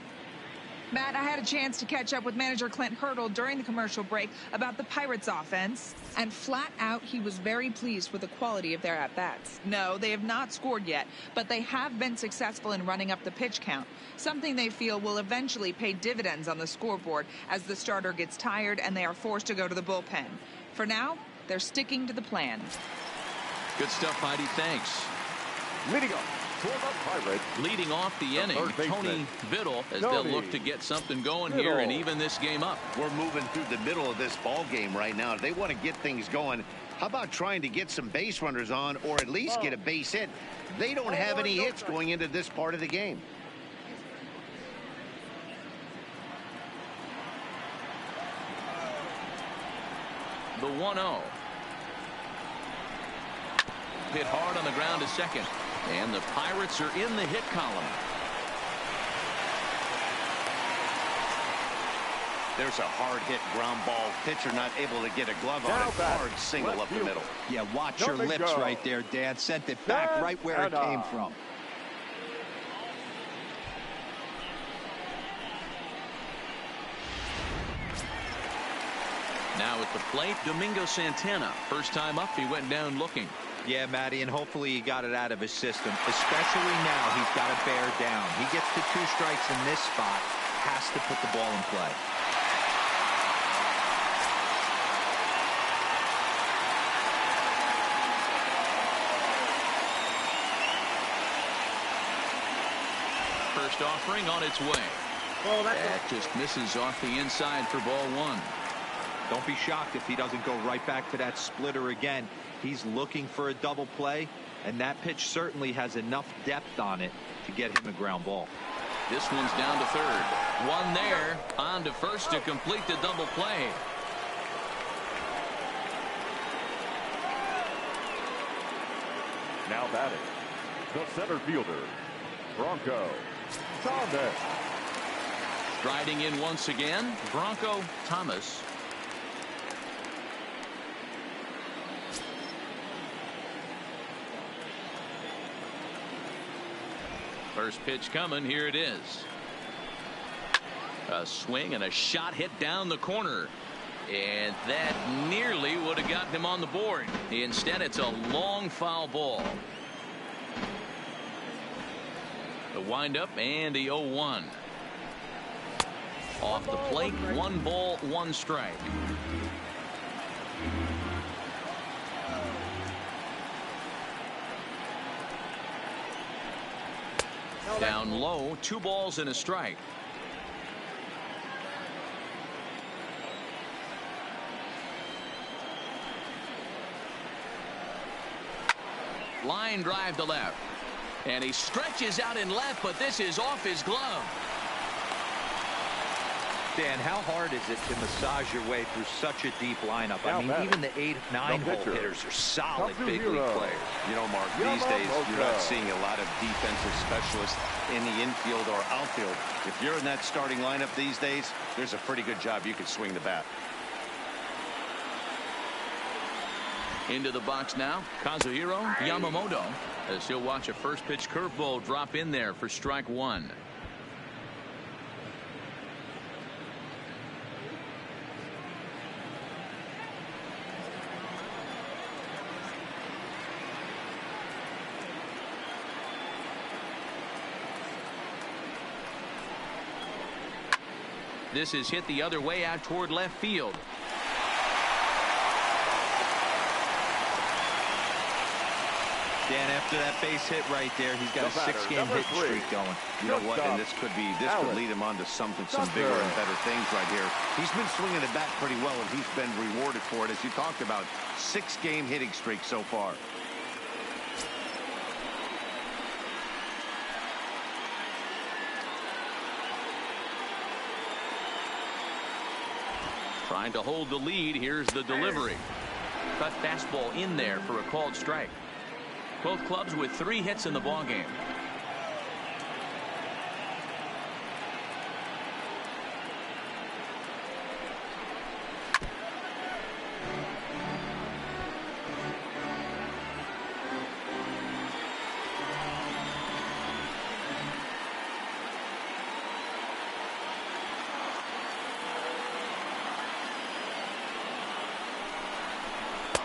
[SPEAKER 6] Matt, I had a chance to catch up with manager Clint Hurdle during the commercial break about the Pirates offense, and flat out he was very pleased with the quality of their at-bats. No, they have not scored yet, but they have been successful in running up the pitch count, something they feel will eventually pay dividends on the scoreboard as the starter gets tired and they are forced to go to the bullpen. For now, they're sticking to the plan.
[SPEAKER 1] Good stuff, Heidi. Thanks.
[SPEAKER 5] Leading off for the Pirates.
[SPEAKER 1] Leading off the inning, Tony Biddle, as they'll look to get something going here and even this game up.
[SPEAKER 2] We're moving through the middle of this ball game right now. If they want to get things going, how about trying to get some base runners on or at least get a base hit? They don't have any hits going into this part of the game.
[SPEAKER 1] The 1-0. Hit hard on the ground to second. And the Pirates are in the hit column.
[SPEAKER 2] There's a hard hit ground ball. Pitcher not able to get a glove on it. Hard single up the middle.
[SPEAKER 4] Yeah, watch your lips right there, Dan. Sent it back right where it came from.
[SPEAKER 1] Now at the plate, Domingo Santana. First time up, he went down looking.
[SPEAKER 4] Yeah, Matty, and hopefully he got it out of his system. Especially now, he's got to bear down. He gets to 2 strikes in this spot, has to put the ball in play.
[SPEAKER 1] First offering on its way. That just misses off the inside for ball 1.
[SPEAKER 4] Don't be shocked if he doesn't go right back to that splitter again. He's looking for a double play, and that pitch certainly has enough depth on it to get him a ground ball.
[SPEAKER 1] This one's down to third. One there, on to first to complete the double play.
[SPEAKER 5] Now batting, the center fielder, Bronco Thomas.
[SPEAKER 1] Striding in once again, Bronco Thomas. First pitch coming. Here it is. A swing and a shot hit down the corner. And that nearly would have gotten him on the board. Instead, it's a long foul ball. The windup and the 0-1. Off the plate, 1 ball, 1 strike. Down low, 2 balls and a strike. Line drive to left. And he stretches out in left, but this is off his glove.
[SPEAKER 4] Dan, how hard is it to massage your way through such a deep lineup? I mean, even the 8, 9 hole hitters are solid big league players.
[SPEAKER 3] You know, Mark, these days you're not seeing a lot of defensive specialists in the infield or outfield. If you're in that starting lineup these days, there's a pretty good job you can swing the bat.
[SPEAKER 1] Into the box now, Kazuhiro Yamamoto, as he'll watch a first pitch curveball drop in there for strike 1. This is hit the other way out toward left field.
[SPEAKER 4] Dan, after that base hit right there, he's got a 6-game hit streak going.
[SPEAKER 3] You know what? And this could lead him on to some bigger and better things right here. He's been swinging the bat pretty well, and he's been rewarded for it, as you talked about. 6-game hitting streak so far.
[SPEAKER 1] Trying to hold the lead. Here's the delivery. Cut fastball in there for a called strike. Both clubs with 3 hits in the ballgame.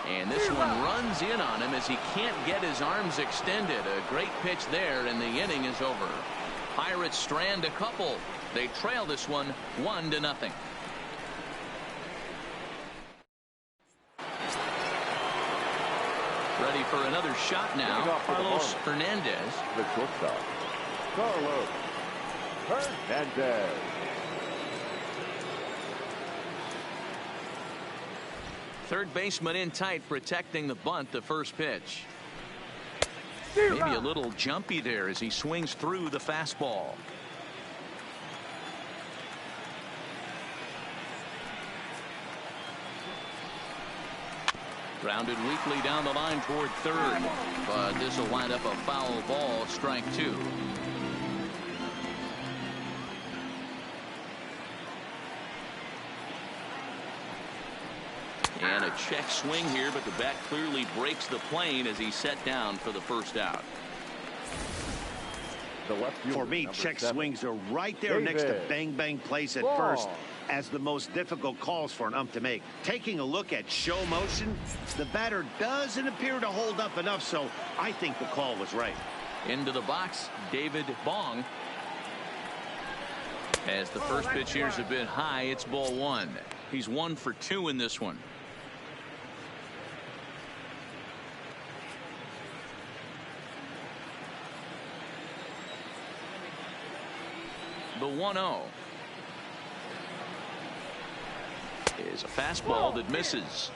[SPEAKER 1] And this one runs in on him as he can't get his arms extended. A great pitch there, and the inning is over. Pirates strand a couple. They trail this one 1-0. Ready for another shot now. Carlos Hernandez.
[SPEAKER 5] The shortstop, Carlos Hernandez.
[SPEAKER 1] Third baseman in tight, protecting the bunt. The first pitch. Maybe a little jumpy there as he swings through the fastball. Grounded weakly down the line toward third, but this will wind up a foul ball. Strike 2. And a check swing here, but the bat clearly breaks the plane as he's set down for the first out.
[SPEAKER 2] For me, check swings are right there next to bang bang plays at first as the most difficult calls for an ump to make. Taking a look at show motion, the batter doesn't appear to hold up enough, so I think the call was right.
[SPEAKER 1] Into the box, David Bong. As the first pitch here's a bit high, it's ball 1. He's 1 for 2 in this one. The 1-0 is a fastball that misses.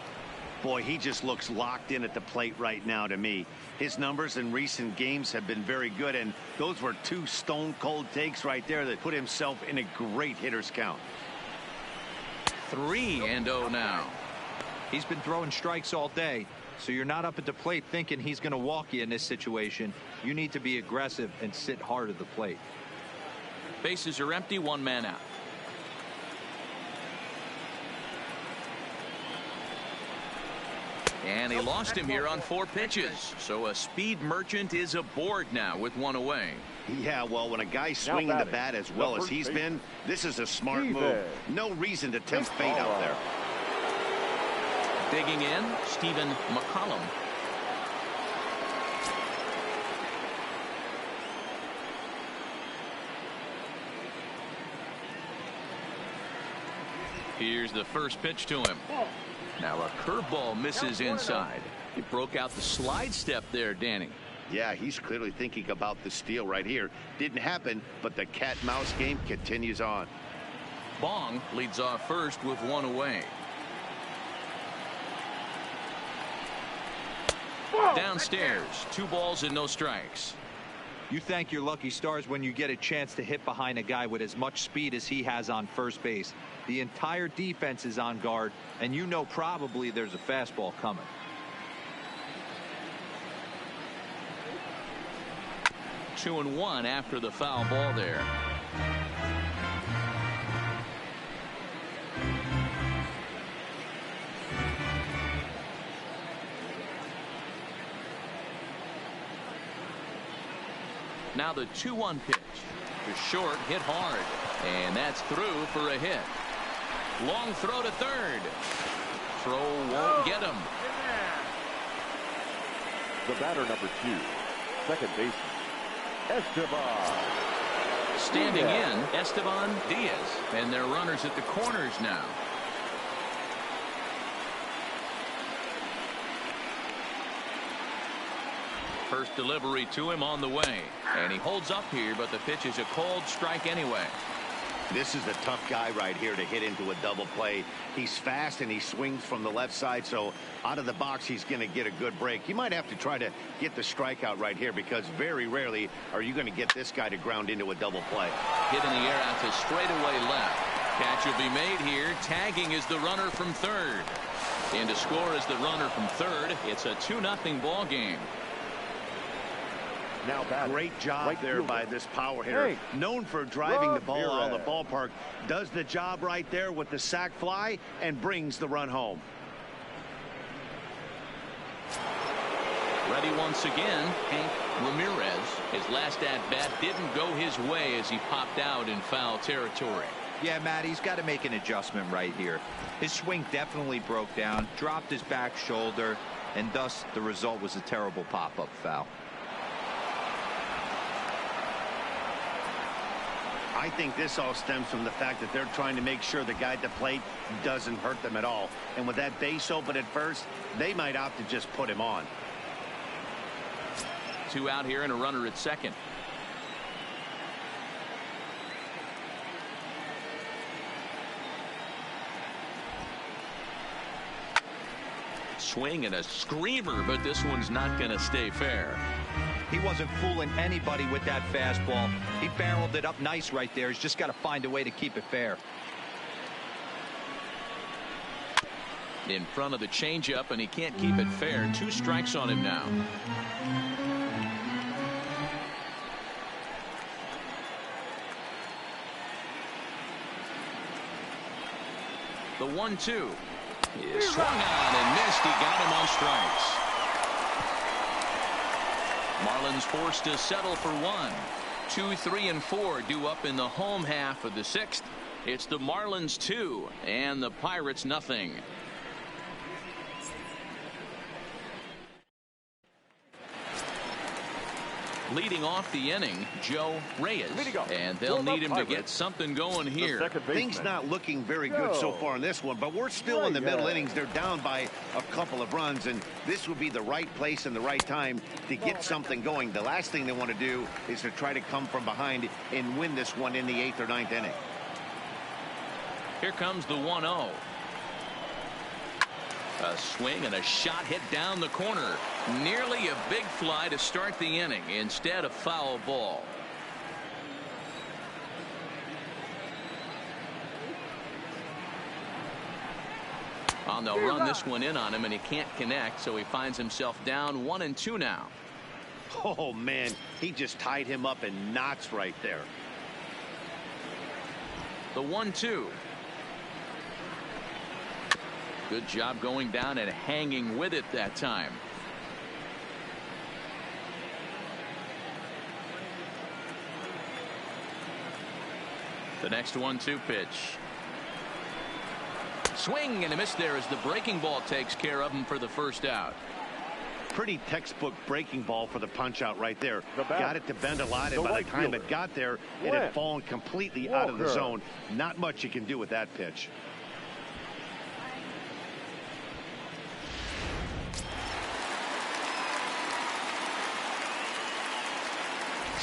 [SPEAKER 2] Boy, he just looks locked in at the plate right now to me. His numbers in recent games have been very good, and those were 2 stone-cold takes right there that put himself in a great hitter's count.
[SPEAKER 1] 3-0 now.
[SPEAKER 4] He's been throwing strikes all day, so you're not up at the plate thinking he's going to walk you in this situation. You need to be aggressive and sit hard at the plate.
[SPEAKER 1] Bases are empty, 1 man out. And he lost him here on 4 pitches. So a speed merchant is aboard now with 1 away.
[SPEAKER 2] Yeah, well, when a guy's swinging the bat as well as he's been, this is a smart move. No reason to tempt fate out there.
[SPEAKER 1] Digging in, Stephen McCollum. Here's the first pitch to him. Now a curveball misses inside. He broke out the slide step there, Danny.
[SPEAKER 2] Yeah, he's clearly thinking about the steal right here. Didn't happen, but the cat-mouse game continues on.
[SPEAKER 1] Bong leads off first with one away. Downstairs, 2 balls and no strikes.
[SPEAKER 4] You thank your lucky stars when you get a chance to hit behind a guy with as much speed as he has on first base. The entire defense is on guard, and you know probably there's a fastball coming.
[SPEAKER 1] Two and one after the foul ball there. Now the 2-1 pitch. To short, hit hard. And that's through for a hit. Long throw to third. Throw won't get him.
[SPEAKER 5] The batter, number 2, second baseman, Esteban.
[SPEAKER 1] Standing in, Esteban Diaz. And they're runners at the corners now. First delivery to him on the way. And he holds up here, but the pitch is a cold strike anyway.
[SPEAKER 2] This is a tough guy right here to hit into a double play. He's fast and he swings from the left side, so out of the box he's going to get a good break. You might have to try to get the strikeout right here, because very rarely are you going to get this guy to ground into a double play.
[SPEAKER 1] Hit in the air out to straightaway left. Catch will be made here. Tagging is the runner from third. And to score is the runner from third. It's a 2-0 ball game.
[SPEAKER 5] Now batting.
[SPEAKER 2] Great job
[SPEAKER 5] right
[SPEAKER 2] there
[SPEAKER 5] fielder.
[SPEAKER 2] by this power hitter.
[SPEAKER 5] Hey.
[SPEAKER 2] Known for driving the ball out of the
[SPEAKER 5] Ramirez.
[SPEAKER 2] ballpark. Does the job right there with the sac fly and brings the run home.
[SPEAKER 1] Ready once again, Hank Ramirez. His last at-bat didn't go his way as he popped out in foul territory.
[SPEAKER 4] Yeah, Matt, he's got to make an adjustment right here. His swing definitely broke down, dropped his back shoulder, and thus the result was a terrible pop-up foul.
[SPEAKER 2] I think this all stems from the fact that they're trying to make sure the guy at the plate doesn't hurt them at all. And with that base open at first, they might opt to just put him on.
[SPEAKER 1] 2 out here and a runner at second. Swing and a screamer, but this one's not going to stay fair.
[SPEAKER 4] He wasn't fooling anybody with that fastball. He barreled it up nice right there. He's just got to find a way to keep it fair.
[SPEAKER 1] In front of the changeup, and he can't keep it fair. 2 strikes on him now. The 1-2 is swung on and missed. He got him on strikes. Marlins forced to settle for 1. 2, 3, and 4 due up in the home half of the 6th. It's the Marlins 2 and the Pirates nothing. Leading off the inning, Joe Reyes, and they'll need him to get something going here.
[SPEAKER 2] Things not looking very good so far in this one, but we're still in the middle innings. They're down by a couple of runs, and this would be the right place and the right time to get something going. The last thing they want to do is to try to come from behind and win this one in the 8th or 9th inning.
[SPEAKER 1] Here comes the 1-0. A swing and a shot hit down the corner. Nearly a big fly to start the inning. Instead, a foul ball. On they'll run this one in on him, and he can't connect, so he finds himself down 1-2 now.
[SPEAKER 2] Oh, man, he just tied him up in knots right there.
[SPEAKER 1] The 1-2. Good job going down and hanging with it that time. The next 1-2 pitch. Swing and a miss there as the breaking ball takes care of him for the first out.
[SPEAKER 2] Pretty textbook breaking ball for the punch out right there. Got it to bend a lot, and by the time it got there, it had fallen completely out of the zone. Not much you can do with that pitch.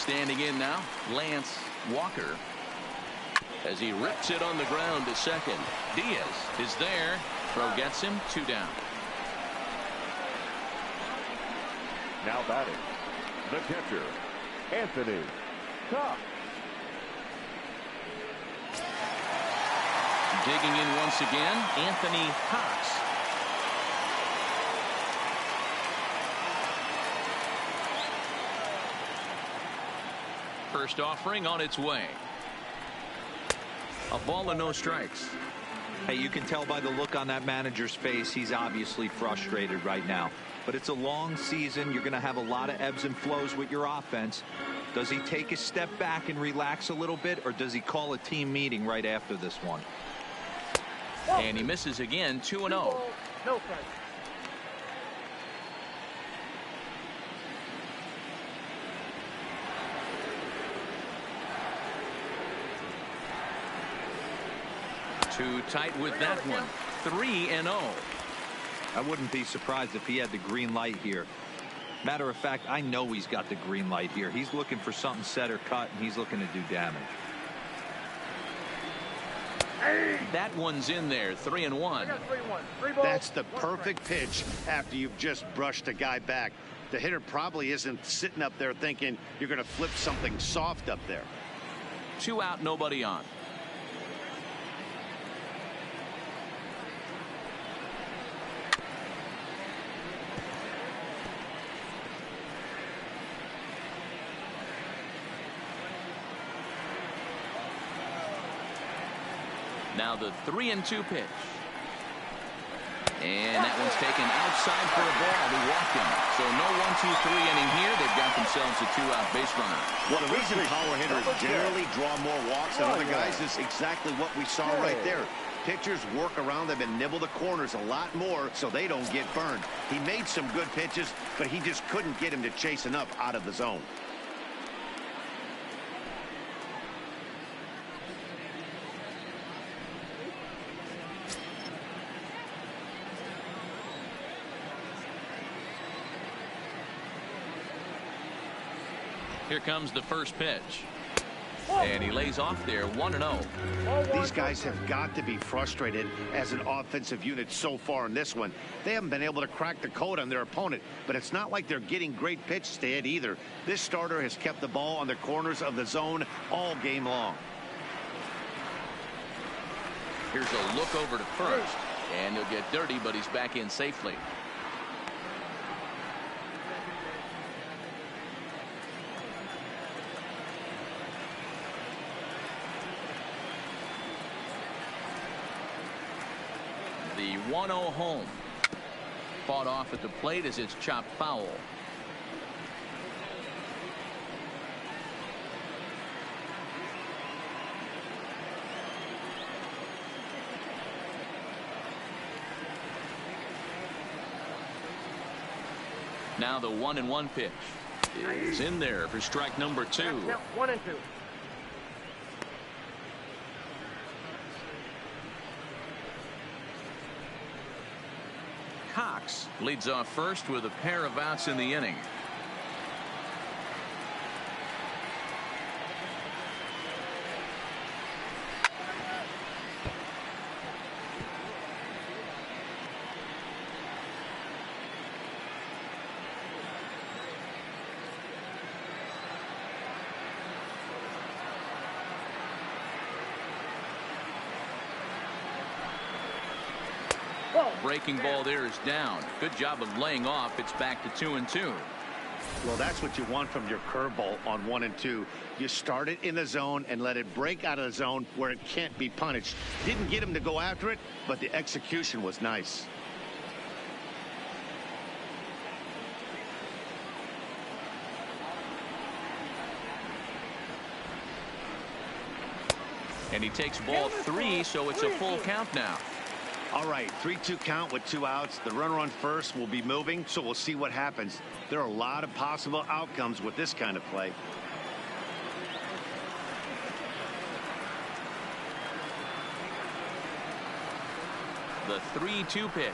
[SPEAKER 1] Standing in now, Lance Walker. As he rips it on the ground to second. Diaz is there. Throw gets him. 2 down.
[SPEAKER 5] Now batting, the catcher, Anthony Cox.
[SPEAKER 1] Digging in once again, Anthony Cox. First offering on its way. A ball and no strikes.
[SPEAKER 4] Hey, you can tell by the look on that manager's face, he's obviously frustrated right now. But it's a long season. You're going to have a lot of ebbs and flows with your offense. Does he take a step back and relax a little bit, or does he call a team meeting right after this one?
[SPEAKER 1] And he misses again. 2-0.
[SPEAKER 7] No strike.
[SPEAKER 1] Too tight with that one. 3-0.
[SPEAKER 4] I wouldn't be surprised if he had the green light here. Matter of fact, I know he's got the green light here. He's looking for something set or cut, and he's looking to do damage.
[SPEAKER 1] That one's in there. 3-1.
[SPEAKER 2] That's the perfect pitch after you've just brushed a guy back. The hitter probably isn't sitting up there thinking you're going to flip something soft up there.
[SPEAKER 1] 2 out, nobody on. Now the 3-2 pitch. And that one's taken outside for a ball. He walked him. So no 1-2-3 inning here. They've got themselves a 2-out base runner.
[SPEAKER 2] Well, the reason power hitters generally draw more walks than other guys is exactly what we saw right there. Pitchers work around them and nibble the corners a lot more so they don't get burned. He made some good pitches, but he just couldn't get him to chase enough out of the zone.
[SPEAKER 1] Here comes the first pitch. And he lays off there. 1-0.
[SPEAKER 2] These guys have got to be frustrated as an offensive unit so far in this one. They haven't been able to crack the code on their opponent, but it's not like they're getting great pitches to hit either. This starter has kept the ball on the corners of the zone all game long.
[SPEAKER 1] Here's a look over to first. And he'll get dirty, but he's back in safely. The 1-0 home. Fought off at the plate as it's chopped foul. Now the 1-1 pitch is in there for strike number 2.
[SPEAKER 7] Now 1-2.
[SPEAKER 1] Cox leads off first with a pair of outs in the inning. Breaking ball there is down. Good job of laying off. It's back to 2-2.
[SPEAKER 2] Well, that's what you want from your curveball on 1-2. You start it in the zone and let it break out of the zone where it can't be punished. Didn't get him to go after it, but the execution was nice.
[SPEAKER 1] And he takes ball 3, so it's a full count now.
[SPEAKER 2] All right, 3-2 count with 2 outs. The runner on first will be moving, so we'll see what happens. There are a lot of possible outcomes with this kind of play.
[SPEAKER 1] The 3-2 pitch.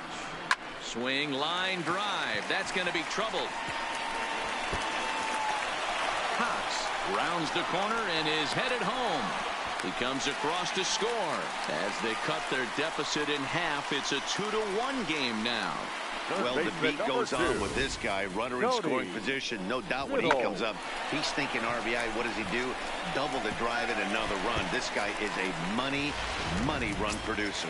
[SPEAKER 1] Swing, line, drive. That's going to be trouble. Cox Rounds the corner and is headed home. He comes across to score. As they cut their deficit in half, it's a 2-1 game now.
[SPEAKER 2] Well, the beat goes on with this guy. Runner in scoring position. No doubt when he comes up, he's thinking RBI. What does he do? Double the drive and another run. This guy is a money run producer.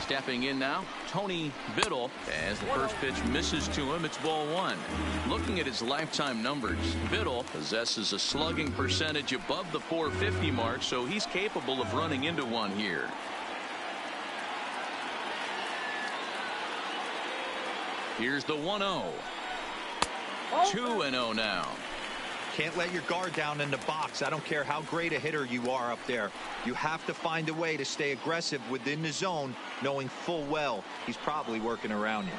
[SPEAKER 1] Stepping in now, Tony Biddle. As the first pitch misses to him, it's ball one. Looking at his lifetime numbers, Biddle possesses a slugging percentage above the .450 mark, so he's capable of running into one here. Here's the 1-0. 2-0 now.
[SPEAKER 4] Can't let your guard down in the box. I don't care how great a hitter you are up there. You have to find a way to stay aggressive within the zone, knowing full well he's probably working around you.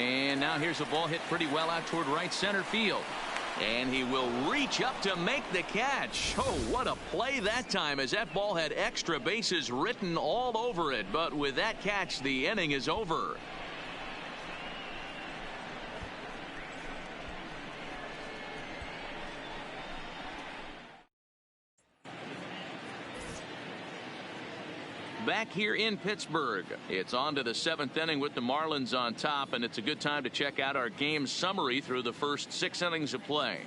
[SPEAKER 1] And now here's a ball hit pretty well out toward right center field. And he will reach up to make the catch. Oh, what a play that time, as that ball had extra bases written all over it. But with that catch, the inning is over. Back here in Pittsburgh, it's on to the 7th inning with the Marlins on top, and it's a good time to check out our game summary through the first 6 innings of play.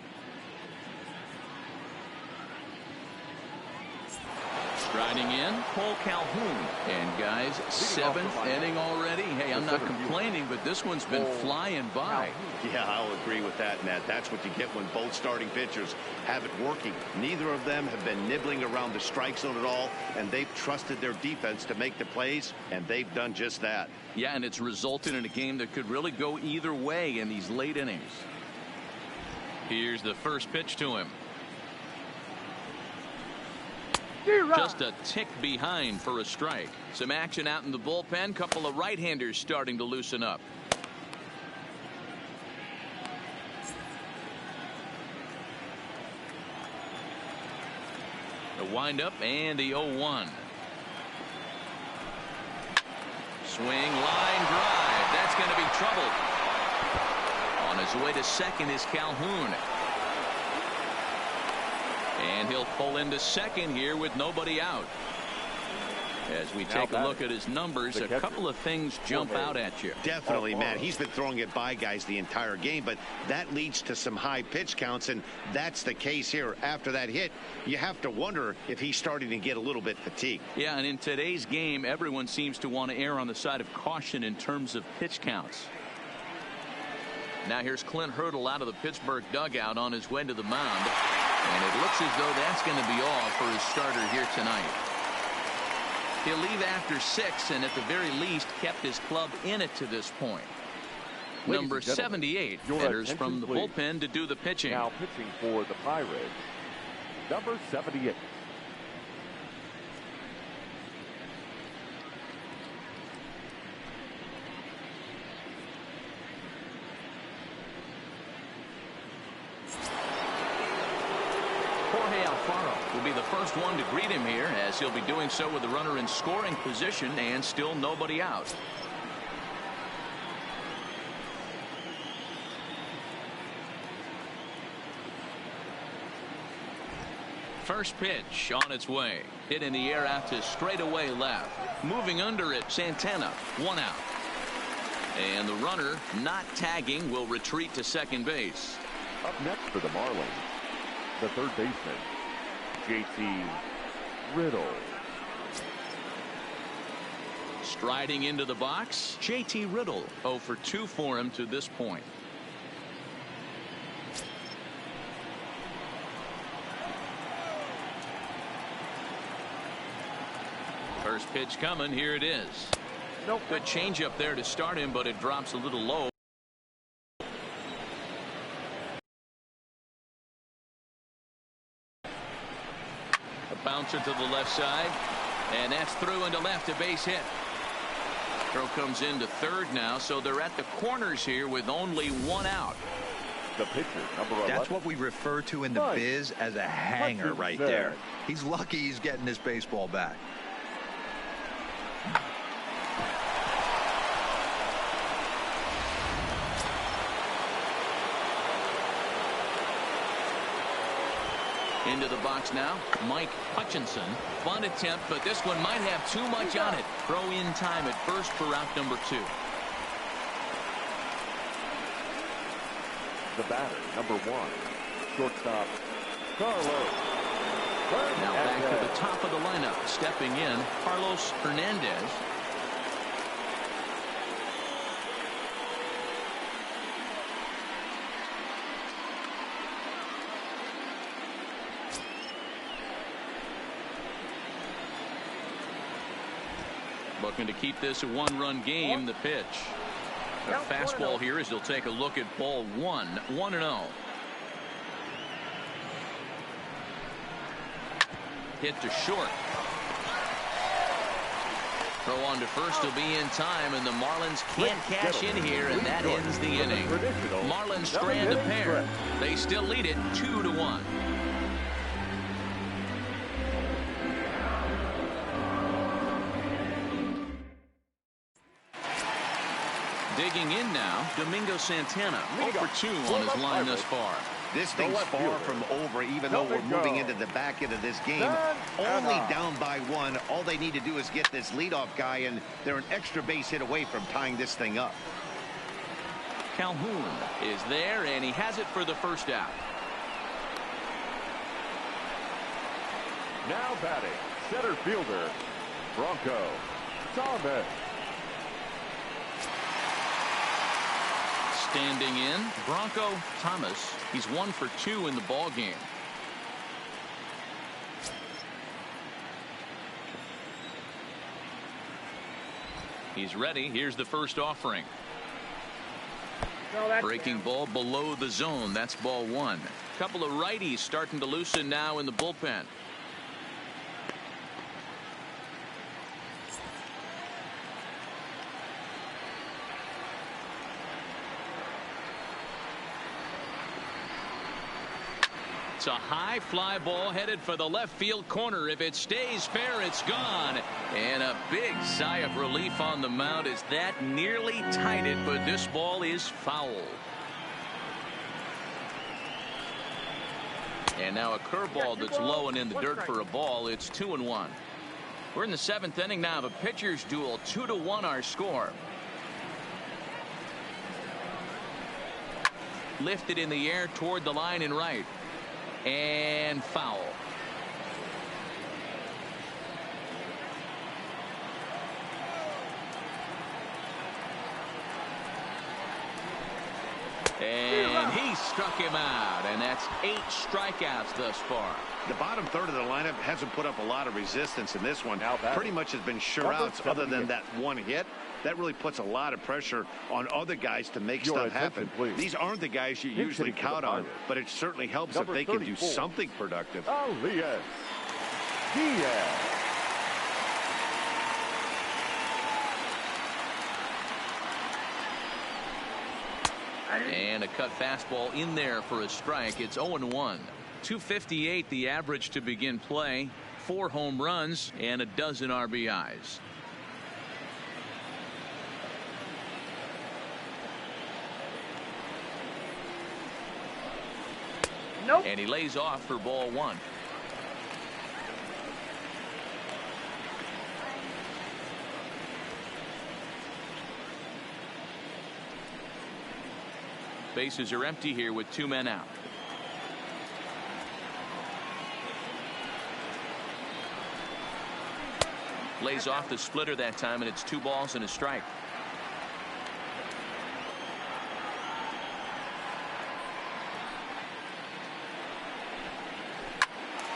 [SPEAKER 1] Striding in, Cole Calhoun. And guys, 7th inning already. Hey, I'm not complaining, but this one's been flying by.
[SPEAKER 2] Yeah, I'll agree with that, Matt. That's what you get when both starting pitchers have it working. Neither of them have been nibbling around the strike zone at all, and they've trusted their defense to make the plays, and they've done just that.
[SPEAKER 1] Yeah, and it's resulted in a game that could really go either way in these late innings. Here's the first pitch to him. Just a tick behind for a strike. Some action out in the bullpen. Couple of right-handers starting to loosen up. The windup and the 0-1. Swing, line drive. That's going to be trouble. On his way to second is Calhoun. And he'll pull into second here with nobody out. As we take a look at his numbers, a couple of things jump out at you.
[SPEAKER 2] Definitely, Matt. He's been throwing it by guys the entire game, but that leads to some high pitch counts, and that's the case here. After that hit, you have to wonder if he's starting to get a little bit fatigued.
[SPEAKER 1] Yeah, and in today's game, everyone seems to want to err on the side of caution in terms of pitch counts. Now here's Clint Hurdle out of the Pittsburgh dugout on his way to the mound. And it looks as though that's going to be all for his starter here tonight. He'll leave after 6 and at the very least kept his club in it to this point. Number 78 enters from the bullpen to do the pitching.
[SPEAKER 5] Now pitching for the Pirates, number 78.
[SPEAKER 1] Will be the first one to greet him here, as he'll be doing so with the runner in scoring position and still nobody out. First pitch on its way. Hit in the air out to straightaway left. Moving under it, Santana, 1 out. And the runner not tagging will retreat to second base.
[SPEAKER 5] Up next for the Marlins, the third baseman, JT Riddle.
[SPEAKER 1] Striding into the box, JT Riddle. 0 for 2 for him to this point. First pitch coming. Here it is. Good changeup there to start him, but it drops a little low. Bouncer to the left side, and that's through into left, a base hit. Throw comes into third now, so they're at the corners here with only 1 out.
[SPEAKER 5] The pitcher, number 11.
[SPEAKER 4] That's what we refer to in the biz as a hanger right there. He's lucky he's getting this baseball back.
[SPEAKER 1] Into the box now, Mike Hutchinson. Fun attempt, but this one might have too much on it. Throw in time at first for out number 2.
[SPEAKER 5] The batter, number 1, shortstop, Carlos.
[SPEAKER 1] Now back to the top of the lineup. Stepping in, Carlos Hernandez. Looking to keep this a one-run game. The pitch. A fastball here as they'll take a look at ball 1. 1-0. Hit to short. Throw on to first will be in time, and the Marlins can't cash in here, and that ends the inning. Marlins strand a pair. They still lead it 2-1. Digging in now, Domingo Santana, 0 for 2 on his line thus far.
[SPEAKER 2] This thing's far from over, even though we're moving into the back end of this game. Only down by 1. All they need to do is get this leadoff guy, and they're an extra base hit away from tying this thing up.
[SPEAKER 1] Calhoun is there, and he has it for the first out.
[SPEAKER 5] Now batting, center fielder, Bronco Thomas.
[SPEAKER 1] Standing in, Bronco Thomas. He's 1 for 2 in the ball game. He's ready. Here's the first offering. Breaking ball below the zone. That's ball 1. Couple of righties starting to loosen now in the bullpen. It's a high fly ball headed for the left field corner. If it stays fair, it's gone. And a big sigh of relief on the mound as that nearly tied it, but this ball is foul. And now a curveball that's low and in the dirt for a ball. It's 2-1. We're in the 7th inning now of a pitcher's duel. 2-1 our score. Lifted in the air toward the line and right. And foul. And he struck him out, and that's 8 strikeouts thus far.
[SPEAKER 2] The bottom third of the lineup hasn't put up a lot of resistance in this one. Pretty much has been sure outs other than that one hit. That really puts a lot of pressure on other guys to make stuff happen. These aren't the guys you usually count on, but it certainly helps if they can do something productive.
[SPEAKER 1] And a cut fastball in there for a strike. It's 0-1. 258 the average to begin play. 4 home runs and a dozen RBIs.
[SPEAKER 7] Nope.
[SPEAKER 1] And he lays off for ball 1. Bases are empty here with 2 men out. Lays off the splitter that time, and it's 2 balls and a strike.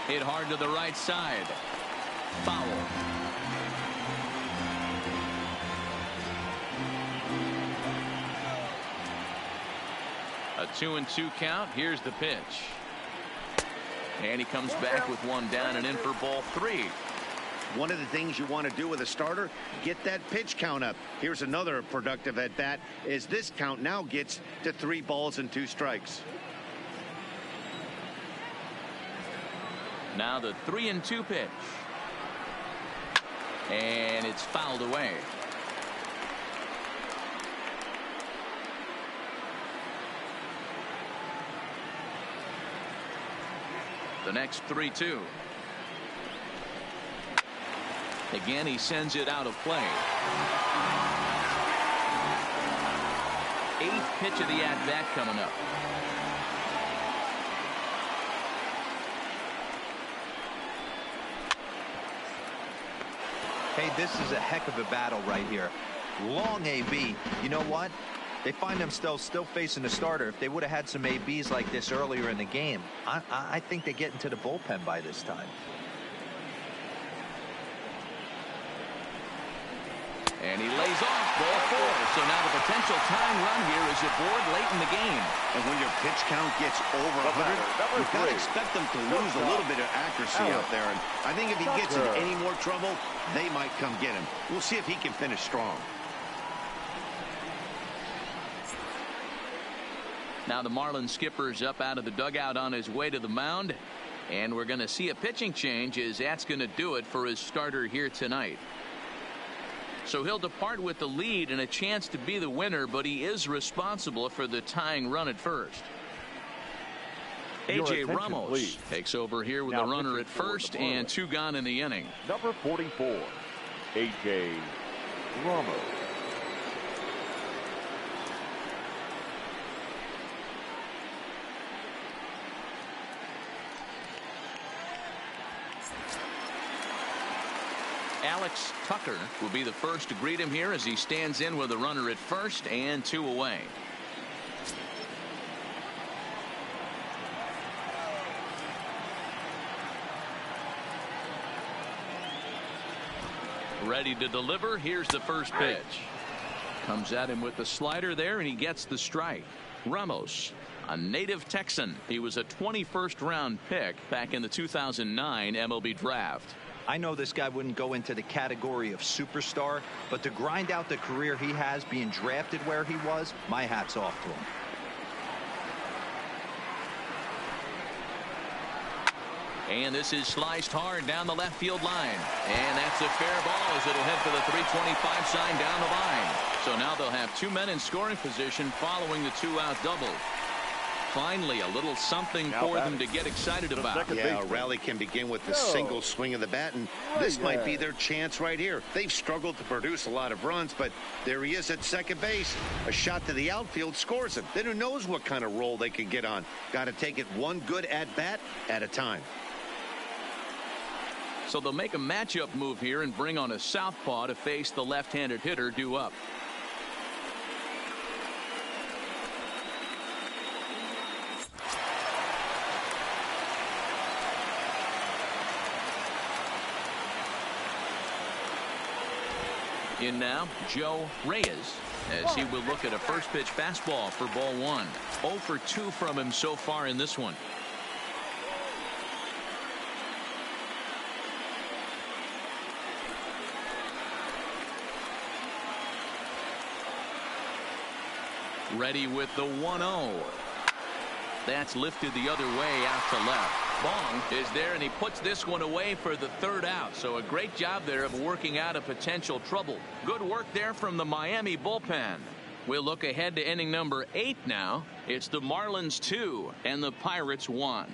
[SPEAKER 1] Hit hard to the right side. Foul. A 2-2 count. Here's the pitch. And he comes back with one down and in for ball 3.
[SPEAKER 2] One of the things you want to do with a starter, get that pitch count up. Here's another productive at bat as this count now gets to 3 balls and 2 strikes.
[SPEAKER 1] Now the 3-2 pitch. And it's fouled away. The next 3-2. Again, he sends it out of play. 8th pitch of the at-bat coming up.
[SPEAKER 4] Hey, this is a heck of a battle right here. Long AB. You know what? They find themselves still facing the starter. If they would have had some ABs like this earlier in the game, I think they get into the bullpen by this time.
[SPEAKER 1] And he lays off ball 4. So now the potential tying run here is aboard late in the game.
[SPEAKER 2] And when your pitch count gets over 100, you've got to expect them to lose a little bit of accuracy out there. And I think if he gets in any more trouble, they might come get him. We'll see if he can finish strong.
[SPEAKER 1] Now the Marlins skipper's up out of the dugout on his way to the mound. And we're going to see a pitching change as that's going to do it for his starter here tonight. So he'll depart with the lead and a chance to be the winner, but he is responsible for the tying run at first. A.J. Ramos please. Takes over here with the runner at first and 2 gone in the inning.
[SPEAKER 5] Number 44, A.J. Ramos.
[SPEAKER 1] Alex Tucker will be the first to greet him here as he stands in with a runner at first and 2 away. Ready to deliver. Here's the first pitch. Comes at him with the slider there, and he gets the strike. Ramos, a native Texan. He was a 21st round pick back in the 2009 MLB draft.
[SPEAKER 4] I know this guy wouldn't go into the category of superstar, but to grind out the career he has being drafted where he was, my hat's off to him.
[SPEAKER 1] And this is sliced hard down the left field line. And that's a fair ball as it'll head for the 325 sign down the line. So now they'll have 2 men in scoring position following the 2-out double. Finally, a little something for them to get excited about.
[SPEAKER 2] Yeah, a rally can begin with the single swing of the bat, and this might be their chance right here. They've struggled to produce a lot of runs, but there he is at second base. A shot to the outfield scores him. Then who knows what kind of roll they can get on. Got to take it one good at-bat at a time.
[SPEAKER 1] So they'll make a matchup move here and bring on a southpaw to face the left-handed hitter due up. In now, Joe Reyes, as he will look at a first pitch fastball for ball 1. 0 for 2 from him so far in this one. Ready with the 1-0. That's lifted the other way out to left. Bong is there, and he puts this one away for the 3rd out. So a great job there of working out a potential trouble. Good work there from the Miami bullpen. We'll look ahead to inning number 8 now. It's the Marlins 2 and the Pirates 1.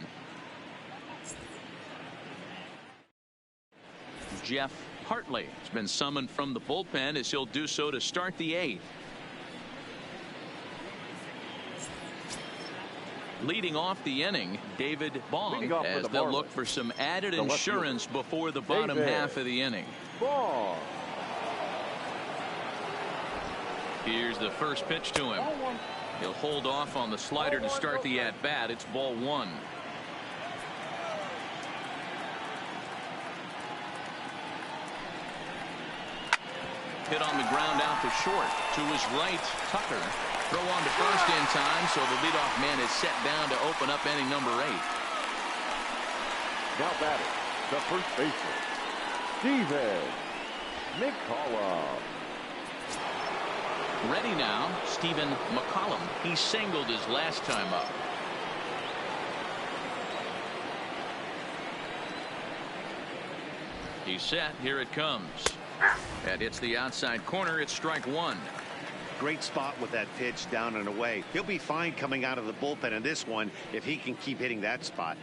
[SPEAKER 1] Jeff Hartley has been summoned from the bullpen as he'll do so to start the 8th. Leading off the inning, David Bong, as they'll look for some added insurance before the bottom half of the inning.
[SPEAKER 5] Bong.
[SPEAKER 1] Here's the first pitch to him. He'll hold off on the slider to start the at-bat. It's ball 1. Hit on the ground out to short. To his right, Tucker. Throw on to first in time, so the leadoff man is set down to open up inning number 8.
[SPEAKER 5] Now batting, the first baseman, Steven McCollum.
[SPEAKER 1] Ready now, Stephen McCollum. He singled his last time up. He's set. Here it comes. That hits the outside corner. It's strike one.
[SPEAKER 2] Great spot with that pitch down and away. He'll be fine coming out of the bullpen in this one if he can keep hitting that spot.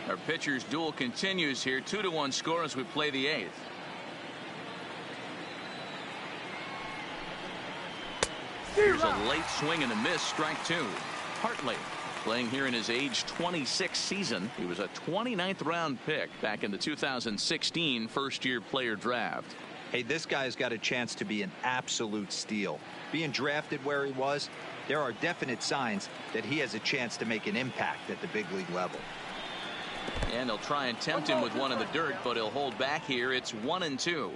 [SPEAKER 1] Our pitcher's duel continues here. 2-1 score as we play the eighth. Here's a late swing and a miss. Strike two. Hartley playing here in his age 26 season. He was a 29th round pick back in the 2016 first-year player draft.
[SPEAKER 4] Hey, this guy's got a chance to be an absolute steal. Being drafted where he was, there are definite signs that he has a chance to make an impact at the big league level.
[SPEAKER 1] And they'll try and tempt him with one in the dirt, but he'll hold back here. It's 1-2.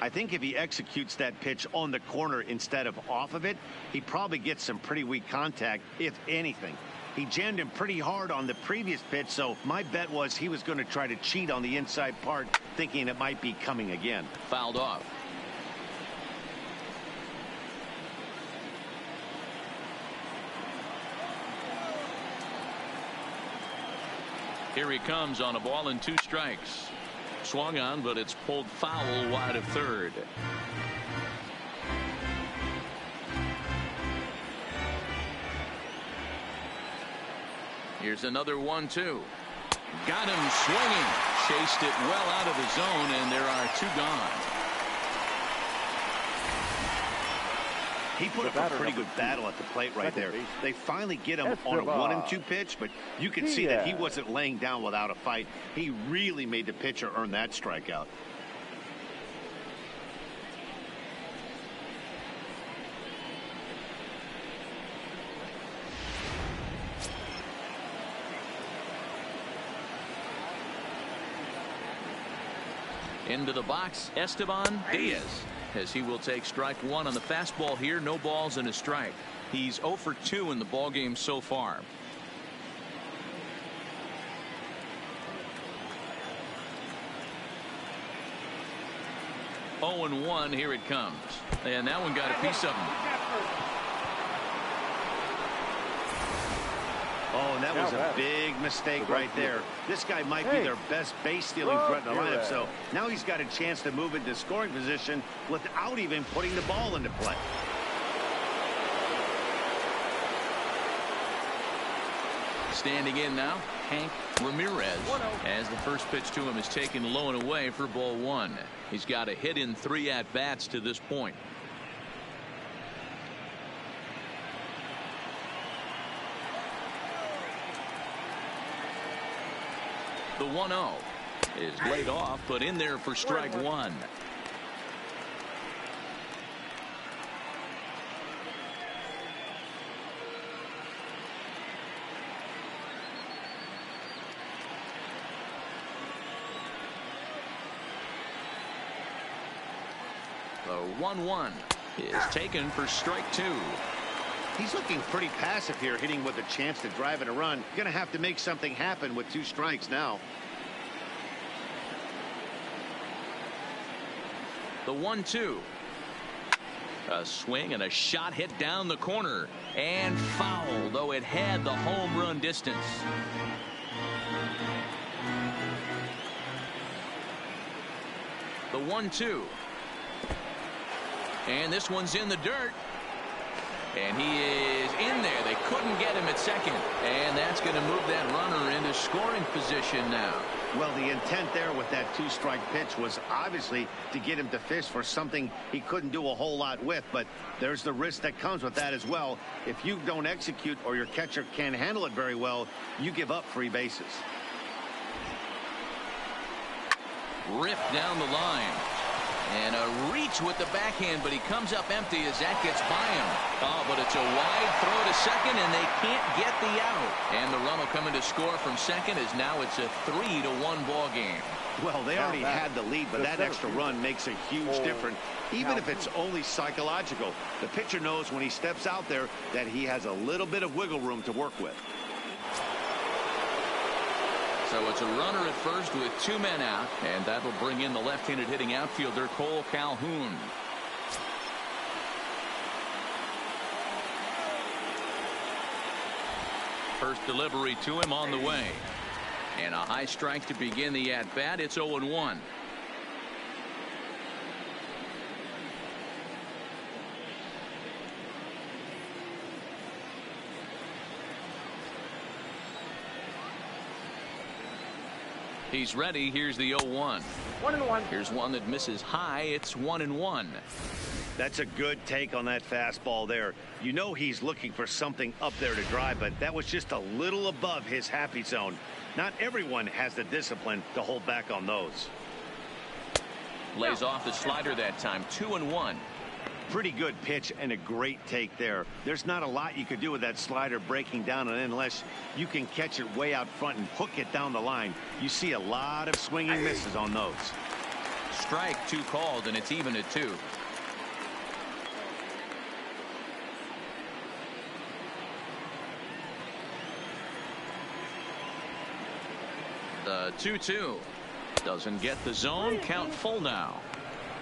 [SPEAKER 2] I think if he executes that pitch on the corner instead of off of it, he probably gets some pretty weak contact, if anything. He jammed him pretty hard on the previous pitch, so my bet was he was going to try to cheat on the inside part, thinking it might be coming again.
[SPEAKER 1] Fouled off. Here he comes on a ball and 2 strikes. Swung on, but it's pulled foul wide of third. Here's another 1-2. Got him swinging. Chased it well out of the zone, and there are 2 gone.
[SPEAKER 2] He put up a pretty good battle at the plate right there. They finally get him on a 1-2 pitch, but you can see that he wasn't laying down without a fight. He really made the pitcher earn that strikeout.
[SPEAKER 1] Into the box, Esteban Diaz, as he will take strike one on the fastball here. No balls and a strike. He's 0 for 2 in the ball game so far. Oh and 1. Here it comes, and that one got a piece of him.
[SPEAKER 2] Oh, and that was a big mistake right there. This guy might be their best base stealing threat in the lineup, so now he's got a chance to move into scoring position without even putting the ball into play.
[SPEAKER 1] Standing in now, Hank Ramirez, as the first pitch to him is taken low and away for ball 1. He's got a hit in 3 at-bats to this point. The 1-0 is laid off, but in there for strike one. The 1-1 is taken for strike 2.
[SPEAKER 2] He's looking pretty passive here, hitting with a chance to drive in a run. Going to have to make something happen with 2 strikes now.
[SPEAKER 1] The 1-2. A swing and a shot hit down the corner and foul, though it had the home run distance. The 1-2. And this one's in the dirt. And he is in there. They couldn't get him at second. And that's going to move that runner into scoring position now.
[SPEAKER 2] Well, the intent there with that 2-strike pitch was obviously to get him to fish for something he couldn't do a whole lot with. But there's the risk that comes with that as well. If you don't execute or your catcher can't handle it very well, you give up free bases.
[SPEAKER 1] Ripped down the line. And a reach with the backhand, but he comes up empty as that gets by him. Oh, but it's a wide throw to second, and they can't get the out. And the run will come in to score from second, as now it's a 3-1 ball game.
[SPEAKER 2] Well, they already had the lead, but that extra run makes a huge difference, even if it's only psychological. The pitcher knows when he steps out there that he has a little bit of wiggle room to work with.
[SPEAKER 1] So it's a runner at first with 2 men out, and that'll bring in the left-handed hitting outfielder Cole Calhoun. First delivery to him on the way. And a high strike to begin the at-bat. It's 0-1. He's ready. Here's the 0-1.
[SPEAKER 5] 1-1.
[SPEAKER 1] Here's one that misses high. It's 1-1.
[SPEAKER 2] That's a good take on that fastball there. You know he's looking for something up there to drive, but that was just a little above his happy zone. Not everyone has the discipline to hold back on those.
[SPEAKER 1] Lays off the slider that time. 2-1.
[SPEAKER 2] Pretty good pitch and a great take there. There's not a lot you could do with that slider breaking down, and unless you can catch it way out front and hook it down the line, you see a lot of swinging misses on those.
[SPEAKER 1] Strike 2 called, and it's even at 2. The 2-2 doesn't get the zone. Count full now.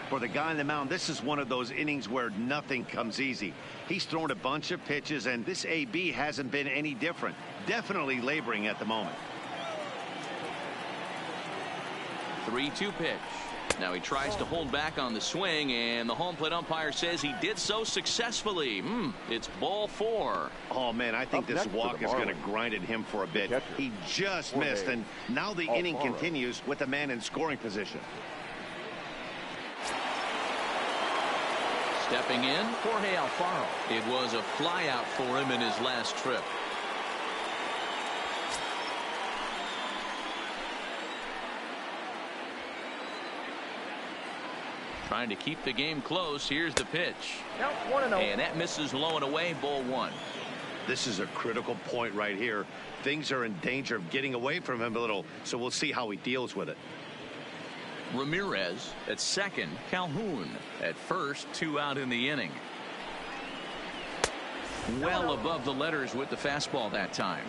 [SPEAKER 2] For the guy on the mound, this is one of those innings where nothing comes easy. He's thrown a bunch of pitches, and this AB hasn't been any different. Definitely laboring at the moment.
[SPEAKER 1] 3-2 pitch. Now he tries to hold back on the swing, and the home plate umpire says he did so successfully. It's ball 4.
[SPEAKER 2] Oh, man, I think this walk is going to grind at him for a bit. He just missed, and now the inning continues with a man in scoring position.
[SPEAKER 1] Stepping in, Jorge Alfaro. It was a flyout for him in his last trip. Trying to keep the game close. Here's the pitch. And that misses low and away. Ball 1.
[SPEAKER 2] This is a critical point right here. Things are in danger of getting away from him a little, so we'll see how he deals with it.
[SPEAKER 1] Ramirez at second. Calhoun at first. 2 out in the inning. Well above the letters with the fastball that time.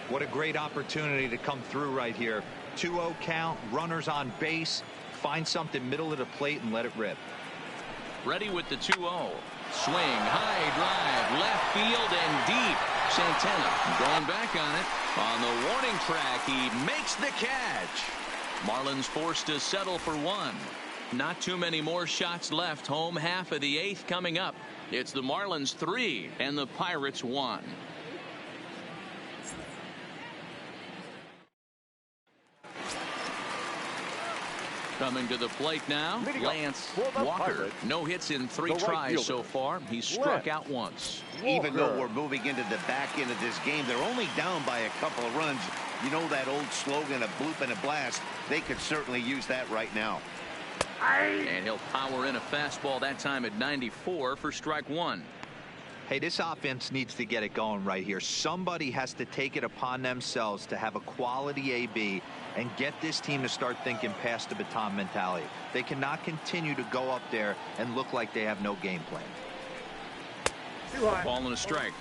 [SPEAKER 4] What a great opportunity to come through right here. 2-0 count, runners on base. Find something middle of the plate and let it rip.
[SPEAKER 1] Ready with the 2-0. Swing, high drive, left field and deep. Santana going back on it. On the warning track, he makes the catch. Marlins forced to settle for 1. Not too many more shots left. Home half of the 8th coming up. It's the Marlins 3 and the Pirates 1. Coming to the plate now, Lance Walker. No hits in 3 tries so far. He's struck out once.
[SPEAKER 2] Even though we're moving into the back end of this game, they're only down by a couple of runs. You know that old slogan, a bloop and a blast. They could certainly use that right now.
[SPEAKER 1] And he'll power in a fastball that time at 94 for strike 1.
[SPEAKER 4] Hey, this offense needs to get it going right here. Somebody has to take it upon themselves to have a quality AB and get this team to start thinking past the baton mentality. They cannot continue to go up there and look like they have no game plan.
[SPEAKER 1] Ball and a strike.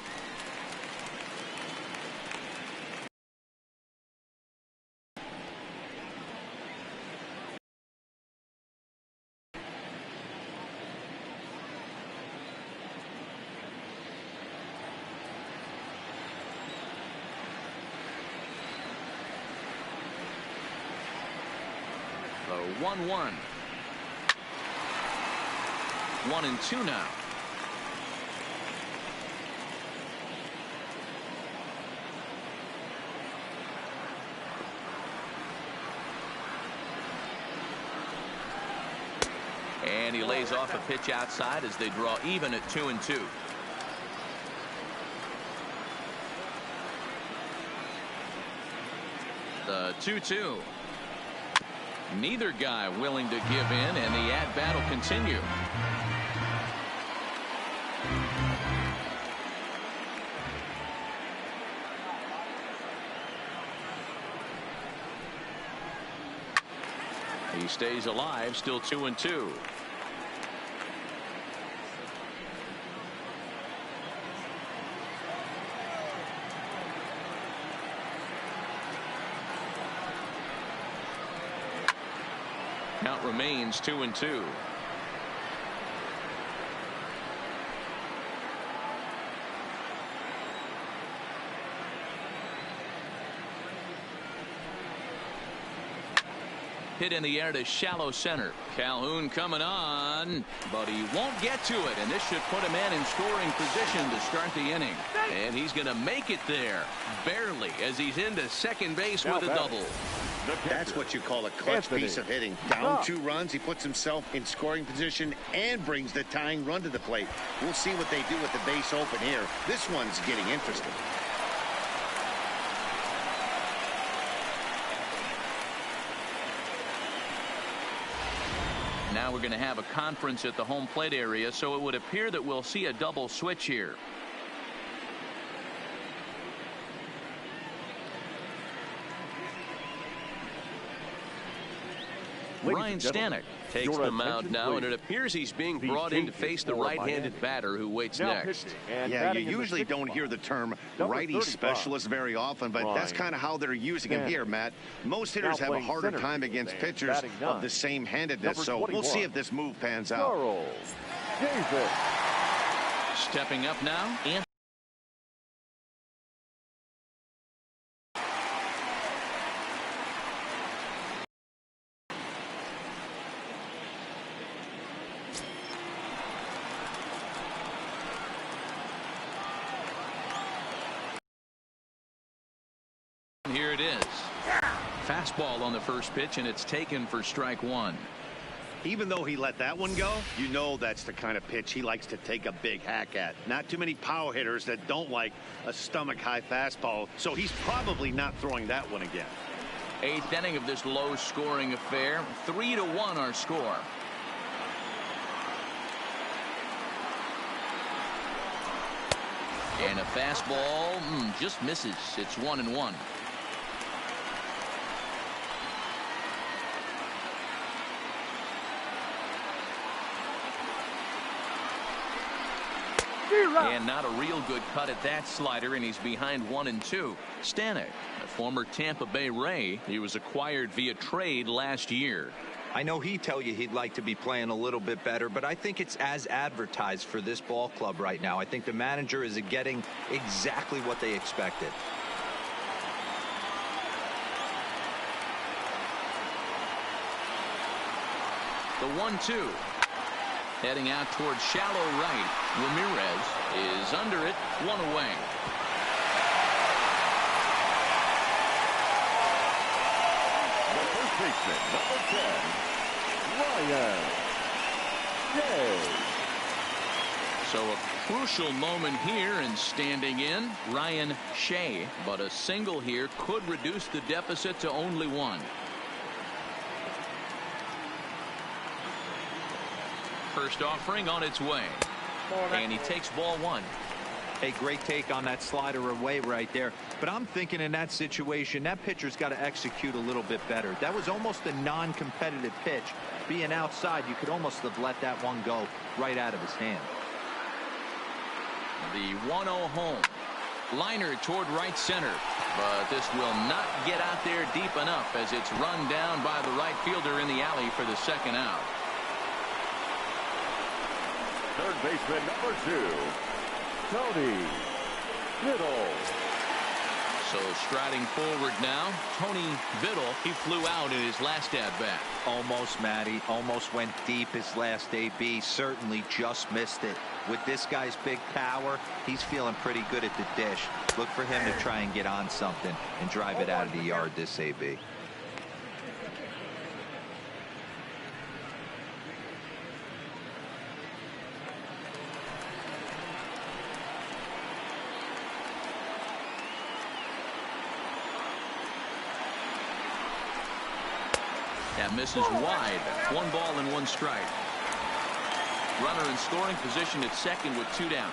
[SPEAKER 1] The 1-1. 1-2 now. And he lays off a pitch outside as they draw even at 2-2. The 2-2. Neither guy willing to give in, and the at-bat will continue. He stays alive, still 2-2. Count remains 2-2. Hit in the air to shallow center. Calhoun coming on, but he won't get to it, and this should put him in scoring position to start the inning. And he's going to make it there, barely, as he's into second base with a double.
[SPEAKER 2] That's what you call a clutch piece of hitting. Down 2 runs, he puts himself in scoring position and brings the tying run to the plate. We'll see what they do with the base open here. This one's getting interesting.
[SPEAKER 1] Now we're going to have a conference at the home plate area, so it would appear that we'll see a double switch here. Ryan Stanek takes the mound now, and it appears he's being brought in to face the right-handed batter who waits next.
[SPEAKER 2] Yeah, you usually don't hear the term righty specialist very often, but that's kind of how they're using him here, Matt. Most hitters have a harder time against pitchers of the same handedness, so we'll see if this move pans out.
[SPEAKER 1] Stepping up now, here it is. Fastball on the first pitch, and it's taken for strike 1.
[SPEAKER 2] Even though he let that one go, you know that's the kind of pitch he likes to take a big hack at. Not too many power hitters that don't like a stomach-high fastball, so he's probably not throwing that one again.
[SPEAKER 1] 8th inning of this low-scoring affair. 3-1 our score. And a fastball just misses. It's 1-1. And not a real good cut at that slider, and he's behind 1-2. Stanek, a former Tampa Bay Ray. He was acquired via trade last year.
[SPEAKER 4] I know he'd tell you he'd like to be playing a little bit better, but I think it's as advertised for this ball club right now. I think the manager is getting exactly what they expected.
[SPEAKER 1] The 1-2. Heading out towards shallow right. Ramirez is under it, 1 away.
[SPEAKER 5] The first baseman, number 10, Ryan Shea.
[SPEAKER 1] So a crucial moment here, and standing in, Ryan Shea. But a single here could reduce the deficit to only 1. First offering on its way, and he takes ball 1.
[SPEAKER 4] A great take on that slider away right there, but I'm thinking in that situation that pitcher's got to execute a little bit better. That was almost a non-competitive pitch. Being outside, you could almost have let that one go right out of his hand.
[SPEAKER 1] The 1-0 home. Liner toward right center, but this will not get out there deep enough as it's run down by the right fielder in the alley for the second out.
[SPEAKER 5] Third baseman, number 2, Tony Biddle.
[SPEAKER 1] So striding forward now, Tony Biddle. He flew out in his last at-bat.
[SPEAKER 4] Almost, Matty. Almost went deep his last AB. Certainly just missed it. With this guy's big power, he's feeling pretty good at the dish. Look for him to try and get on something and drive it out of the yard this AB.
[SPEAKER 1] That misses wide. 1 ball and 1 strike. Runner in scoring position at second with 2 down.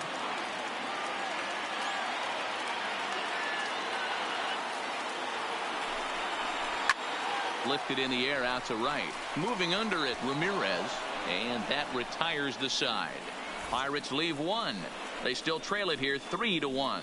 [SPEAKER 1] Lifted in the air out to right. Moving under it, Ramirez, and that retires the side. Pirates leave 1. They still trail it here 3-1.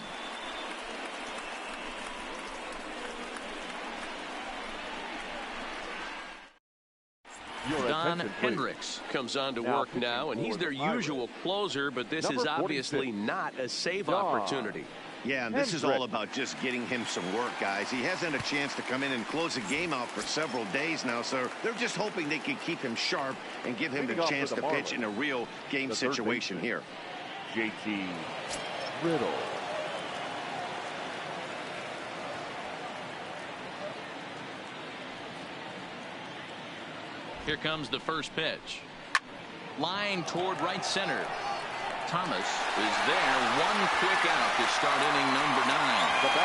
[SPEAKER 1] Don Hendricks
[SPEAKER 7] comes on to work now, and he's their usual closer, but this is obviously not a save opportunity.
[SPEAKER 2] Yeah, and this is all about just getting him some work, guys. He hasn't had a chance to come in and close a game out for several days now, so they're just hoping they can keep him sharp and give him the chance to pitch in a real game situation here.
[SPEAKER 5] JT Riddle.
[SPEAKER 1] Here comes the first pitch. Line toward right center. Thomas is there. One quick out to start inning number 9.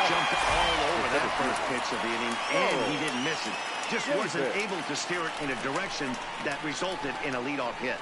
[SPEAKER 2] Jumped all over that first pitch of the inning, and he didn't miss it. Just wasn't able to steer it in a direction that resulted in a leadoff hit.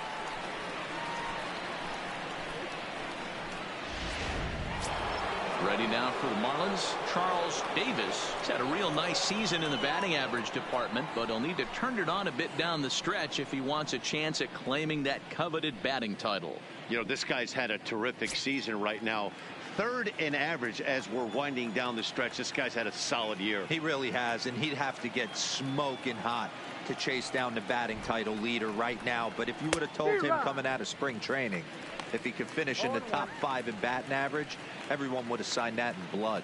[SPEAKER 1] Ready now for the Marlins. Charles Davis has had a real nice season in the batting average department, but he'll need to turn it on a bit down the stretch if he wants a chance at claiming that coveted batting title.
[SPEAKER 2] You know, this guy's had a terrific season right now. 3rd in average as we're winding down the stretch. This guy's had a solid year.
[SPEAKER 4] He really has, and he'd have to get smoking hot to chase down the batting title leader right now. But if you would have told him coming out of spring training if he could finish in the top 5 in batting average, everyone would have signed that in blood.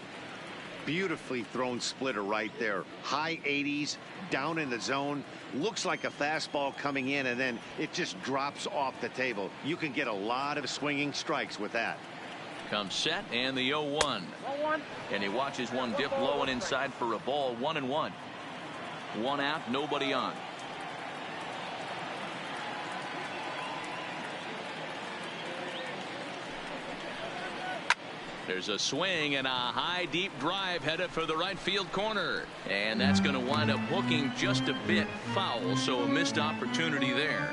[SPEAKER 2] Beautifully thrown splitter right there. High 80s, down in the zone. Looks like a fastball coming in, and then it just drops off the table. You can get a lot of swinging strikes with that.
[SPEAKER 1] Comes set, and the 0-1. And he watches one dip low and inside for a ball. 1-1. 1 out, nobody on. There's a swing and a high deep drive headed for the right field corner, and that's going to wind up hooking just a bit foul, so a missed opportunity there.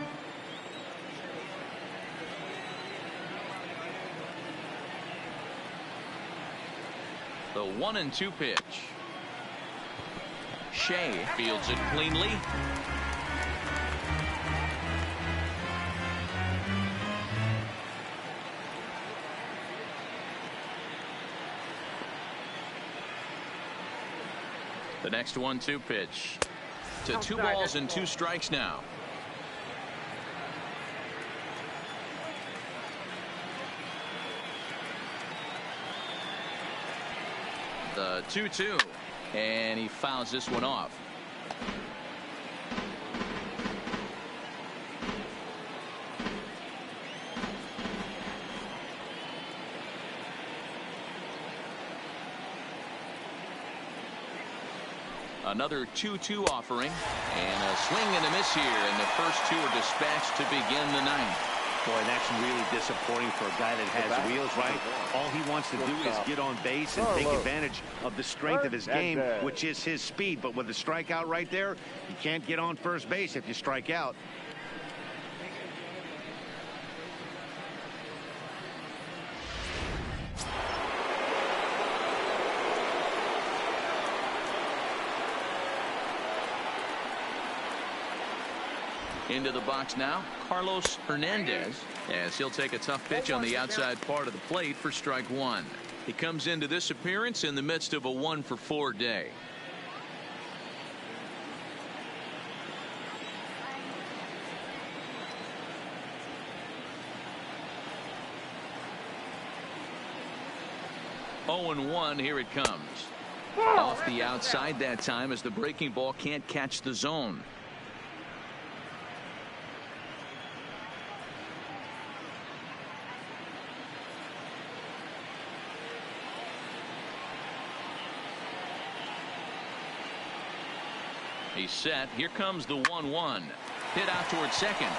[SPEAKER 1] The 1-2 pitch. Shea fields it cleanly. The next 1-2 pitch to 2 balls and 2 strikes now. The 2-2, and he fouls this one off. Another 2-2 offering, and a swing and a miss here, and the first 2 are dispatched to begin the 9th.
[SPEAKER 2] Boy, that's really disappointing for a guy that has wheels, right? All he wants to do is get on base and take advantage of the strength of his game, which is his speed. But with the strikeout right there, you can't get on first base if you strike out.
[SPEAKER 1] Into the box now, Carlos Hernandez, as he'll take a tough pitch on the outside part of the plate for strike 1. He comes into this appearance in the midst of a 1-for-4 day. Oh-1, here it comes. Off the outside that time as the breaking ball can't catch the zone. He's set. Here comes the 1-1. Hit out towards second.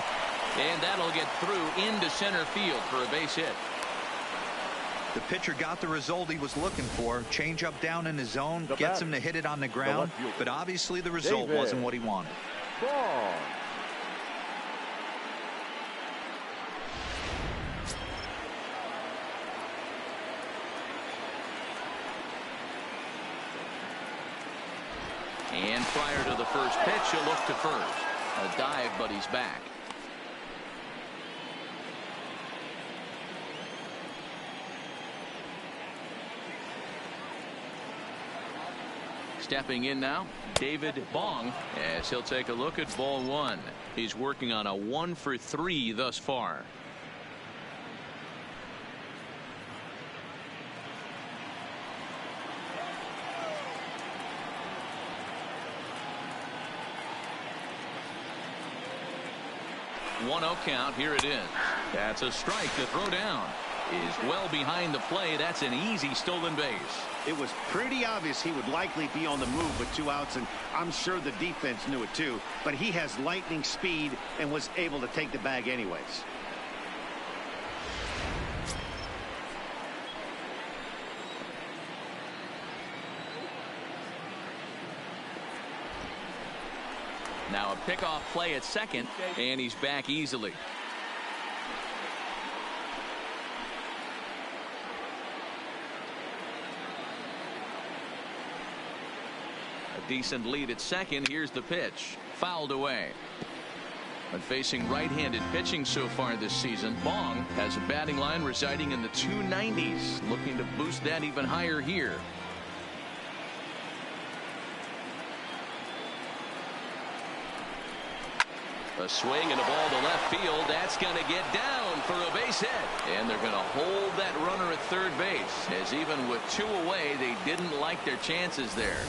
[SPEAKER 1] And that'll get through into center field for a base hit.
[SPEAKER 4] The pitcher got the result he was looking for. Change up down in the zone. Gets him to hit it on the ground. But obviously the result wasn't what he wanted.
[SPEAKER 1] And prior to the first pitch, he'll look to first. A dive, but he's back. Stepping in now, David Bong, as he'll take a look at ball one. He's working on a 1 for 3 thus far. One-0 count. Here it is. That's a strike to throw down. Is well behind the play. That's an easy stolen base.
[SPEAKER 2] It was pretty obvious he would likely be on the move with 2 outs, and I'm sure the defense knew it too. But he has lightning speed and was able to take the bag anyways.
[SPEAKER 1] Now a pickoff play at second, and he's back easily. A decent lead at second. Here's the pitch. Fouled away. But facing right-handed pitching so far this season, Bong has a batting line residing in the 290s. Looking to boost that even higher here. A swing and a ball to left field. That's going to get down for a base hit. And they're going to hold that runner at third base, as even with 2 away, they didn't like their chances there.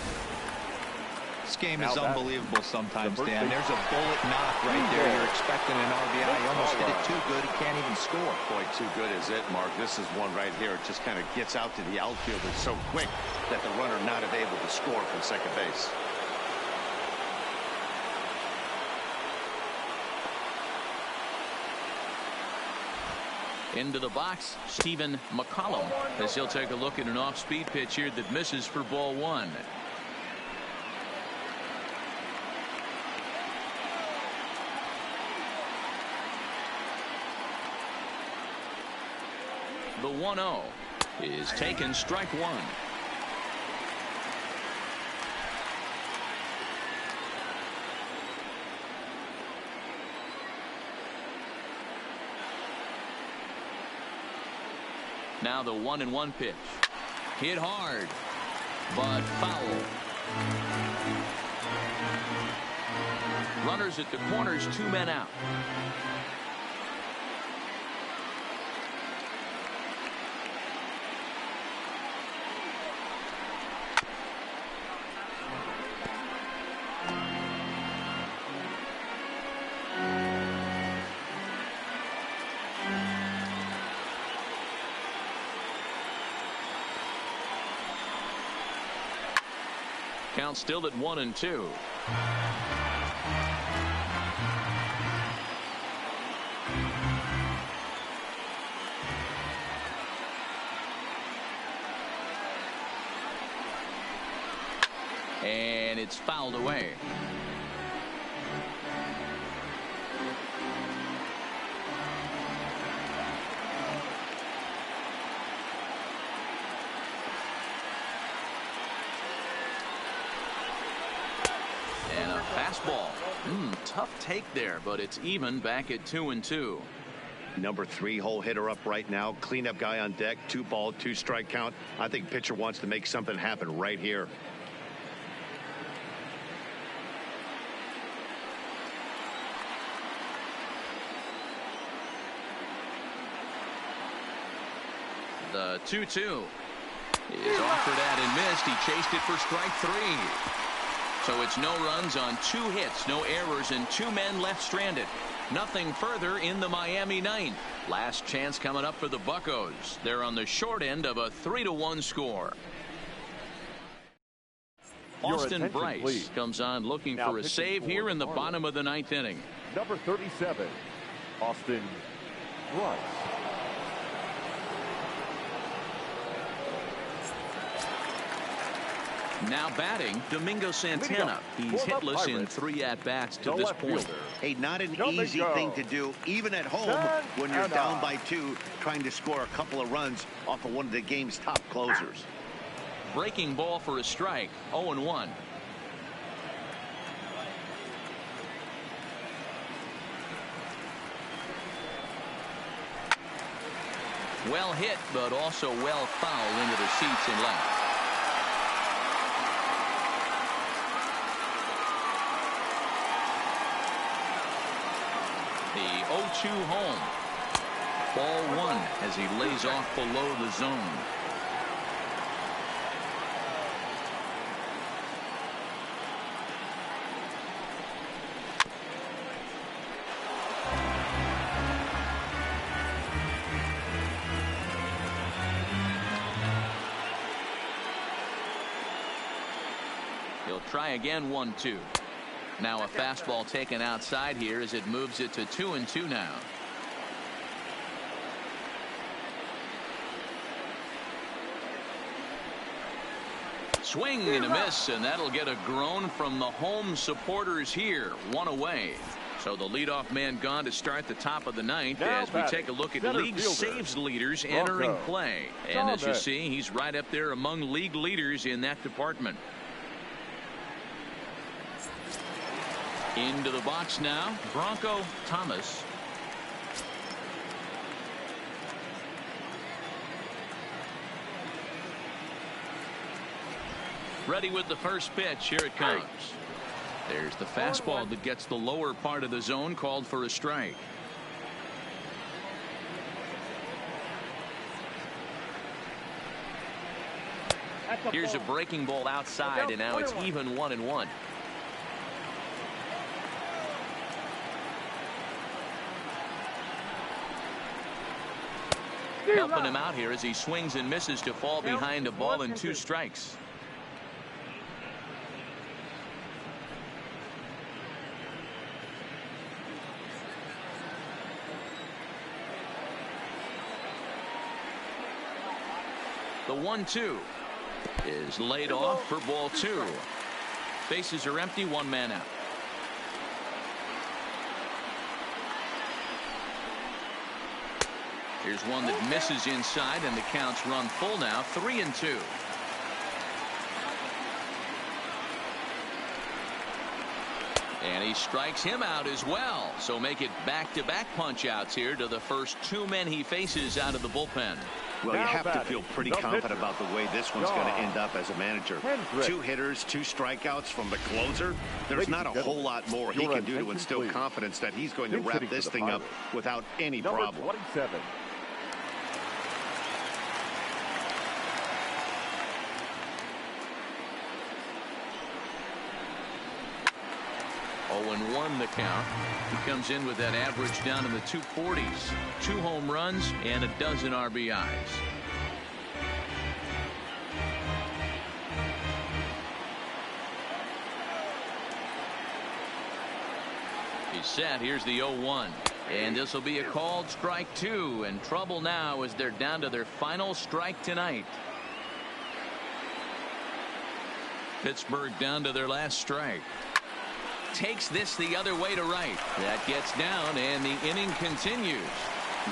[SPEAKER 4] This game is unbelievable sometimes, Dan. There's a bullet knock right there. You're expecting an RBI. He almost hit it too good. He can't even score.
[SPEAKER 3] Boy, too good is it, Mark. This is one right here. It just kind of gets out to the outfield. It's so quick that the runner not able to score from second base.
[SPEAKER 1] Into the box, Stephen McCollum, as he'll take a look at an off-speed pitch here that misses for ball one. The 1-0 is taken, strike one. Now the 1-1 pitch. Hit hard, but foul. Runners at the corners, 2 men out. Count still at 1-2. And it's fouled away. Fastball. Tough take there, but it's even back at 2-2.
[SPEAKER 2] Number 3 hole hitter up right now. Cleanup guy on deck. 2 ball, 2 strike count. I think pitcher wants to make something happen right here.
[SPEAKER 1] The 2-2 is offered at and missed. He chased it for strike 3. So it's no runs on 2 hits, no errors, and 2 men left stranded. Nothing further in the Miami ninth. Last chance coming up for the Buccos. They're on the short end of a 3-1 score. Austin Bryce
[SPEAKER 5] please.
[SPEAKER 1] comes on looking
[SPEAKER 5] Now
[SPEAKER 1] for a save
[SPEAKER 5] for
[SPEAKER 1] here in the
[SPEAKER 5] Marlins.
[SPEAKER 1] bottom of the 9th inning.
[SPEAKER 5] Number 37, Austin Bryce.
[SPEAKER 1] Now batting, Domingo Santana. He's hitless in 3 at-bats to this point.
[SPEAKER 2] Hey, not an easy thing to do, even at home when you're down by 2, trying to score a couple of runs off of one of the game's top closers.
[SPEAKER 1] Breaking ball for a strike, 0-1. Well hit, but also well fouled into the seats in left. 0-2 home. Ball one as he lays off below the zone. He'll try again. 1-2. Now a fastball taken outside here as it moves it to 2-2 now. Swing and a miss, and that'll get a groan from the home supporters here. One away. So the leadoff man gone to start the top of the ninth as we take a look at league saves leaders entering play. And as you see, he's right up there among league leaders in that department. Into the box now, Bronco Thomas. Ready with the first pitch. Here it comes. There's the fastball that gets the lower part of the zone, called for a strike. Here's a breaking ball outside, and now it's even 1-1. Helping him out here as he swings and misses to fall behind a ball and 2 strikes. The 1-2 is laid off for ball 2. Bases are empty, 1 man out. Here's one that misses inside, and the count's run full now. 3-2. And he strikes him out as well. So make it back-to-back punch-outs here to the first 2 men he faces out of the bullpen.
[SPEAKER 2] Well, you have to feel pretty confident about the way this one's going to end up as a manager. 2 hitters, 2 strikeouts from the closer. There's not a whole lot more he can do to instill confidence that he's going to wrap this thing up without any problem.
[SPEAKER 5] 27.
[SPEAKER 1] 0-1 the count. He comes in with that average down in the 240s. 2 home runs and a dozen RBIs. He's set. Here's the 0-1. And this will be a called strike 2. And trouble now as they're down to their final strike tonight. Pittsburgh down to their last strike. Takes this the other way to right. That gets down, and the inning continues.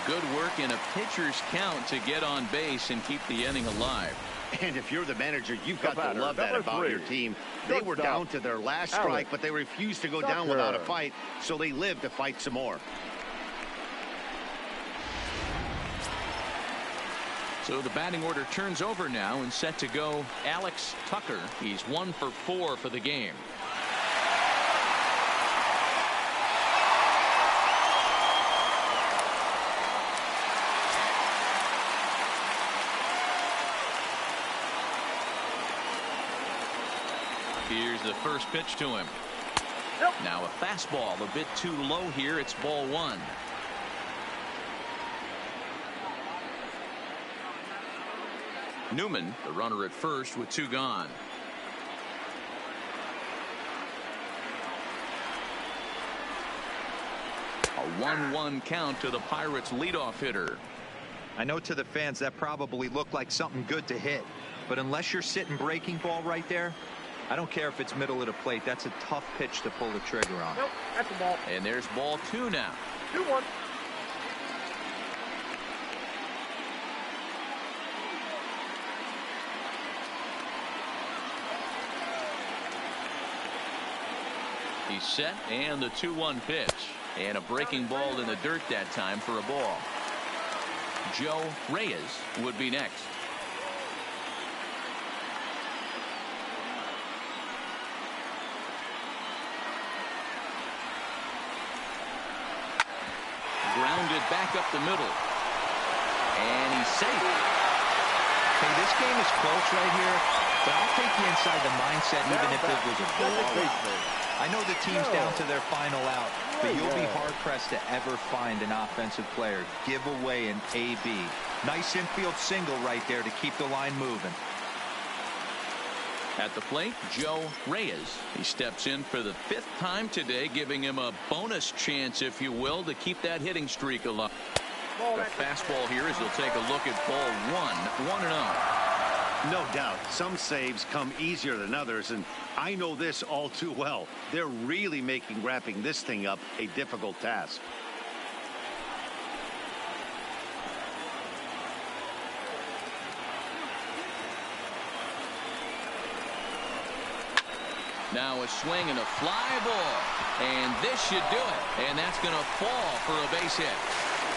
[SPEAKER 1] Good work in a pitcher's count to get on base and keep the inning alive.
[SPEAKER 2] And if you're the manager, you've got to love that about your team. They were down to their last strike, but they refused to go down without a fight, so they lived to fight some more.
[SPEAKER 1] So the batting order turns over now, and set to go Alex Tucker. He's 1 for 4 for the game. Here's the first pitch to him. Now a fastball a bit too low here. It's ball 1. Newman, the runner at first with 2 gone. A 1-1 count to the Pirates leadoff hitter.
[SPEAKER 4] I know to the fans that probably looked like something good to hit, but unless you're sitting breaking ball right there, I don't care if it's middle of the plate. That's a tough pitch to pull the trigger on.
[SPEAKER 5] Nope, that's a ball.
[SPEAKER 1] And there's ball 2 now.
[SPEAKER 5] 2-1.
[SPEAKER 1] He's set, and the 2-1 pitch. And a breaking ball in the dirt that time for a ball. Joe Reyes would be next. grounded back up the middle. And he's safe.
[SPEAKER 4] Hey, this game is close right here, but I'll take you inside the mindset even if it was a blowout. I know the team's down to their final out, but you'll be hard-pressed to ever find an offensive player give away an AB. Nice infield single right there to keep the line moving.
[SPEAKER 1] At the plate, Joe Reyes. He steps in for the 5th time today, giving him a bonus chance, if you will, to keep that hitting streak alive. The fastball here as he'll take a look at ball 1, 1-0.
[SPEAKER 2] No doubt, some saves come easier than others, and I know this all too well. They're really making wrapping this thing up a difficult task.
[SPEAKER 1] Now a swing and a fly ball, and this should do it, and that's going to fall for a base hit.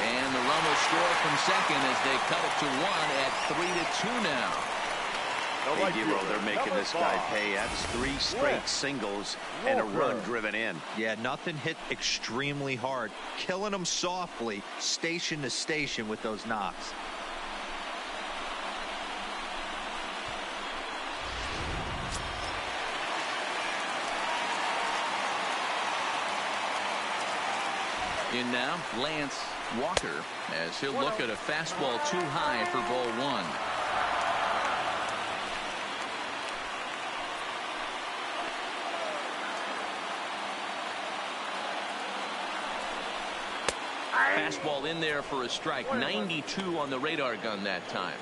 [SPEAKER 1] And the run will score from second as they cut it to 1 at 3-2 now.
[SPEAKER 2] Hey, Dero, they're making this guy pay. That's 3 straight singles and a run driven in.
[SPEAKER 4] Yeah, nothing hit extremely hard. Killing them softly, station to station with those knocks.
[SPEAKER 1] In now, Lance Walker, as he'll look at a fastball too high for ball 1. Fastball in there for a strike. 92 on the radar gun that time.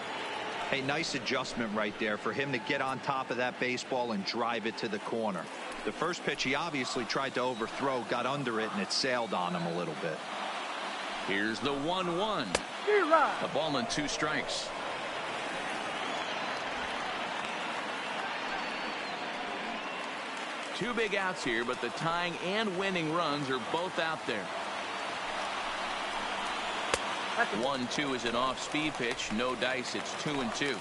[SPEAKER 4] Hey, nice adjustment right there for him to get on top of that baseball and drive it to the corner. The first pitch he obviously tried to overthrow, got under it, and it sailed on him a little bit.
[SPEAKER 1] Here's the 1-1. A ball and 2 strikes. Two big outs here, but the tying and winning runs are both out there. 1-2 is an off-speed pitch. No dice. It's 2-2.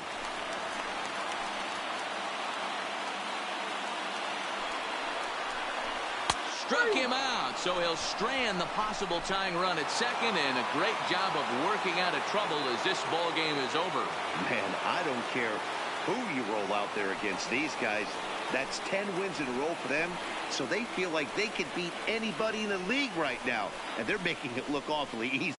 [SPEAKER 1] Struck him out, so he'll strand the possible tying run at second, and a great job of working out of trouble as this ball game is over.
[SPEAKER 2] Man, I don't care who you roll out there against these guys. That's 10 wins in a row for them, so they feel like they could beat anybody in the league right now, and they're making it look awfully easy.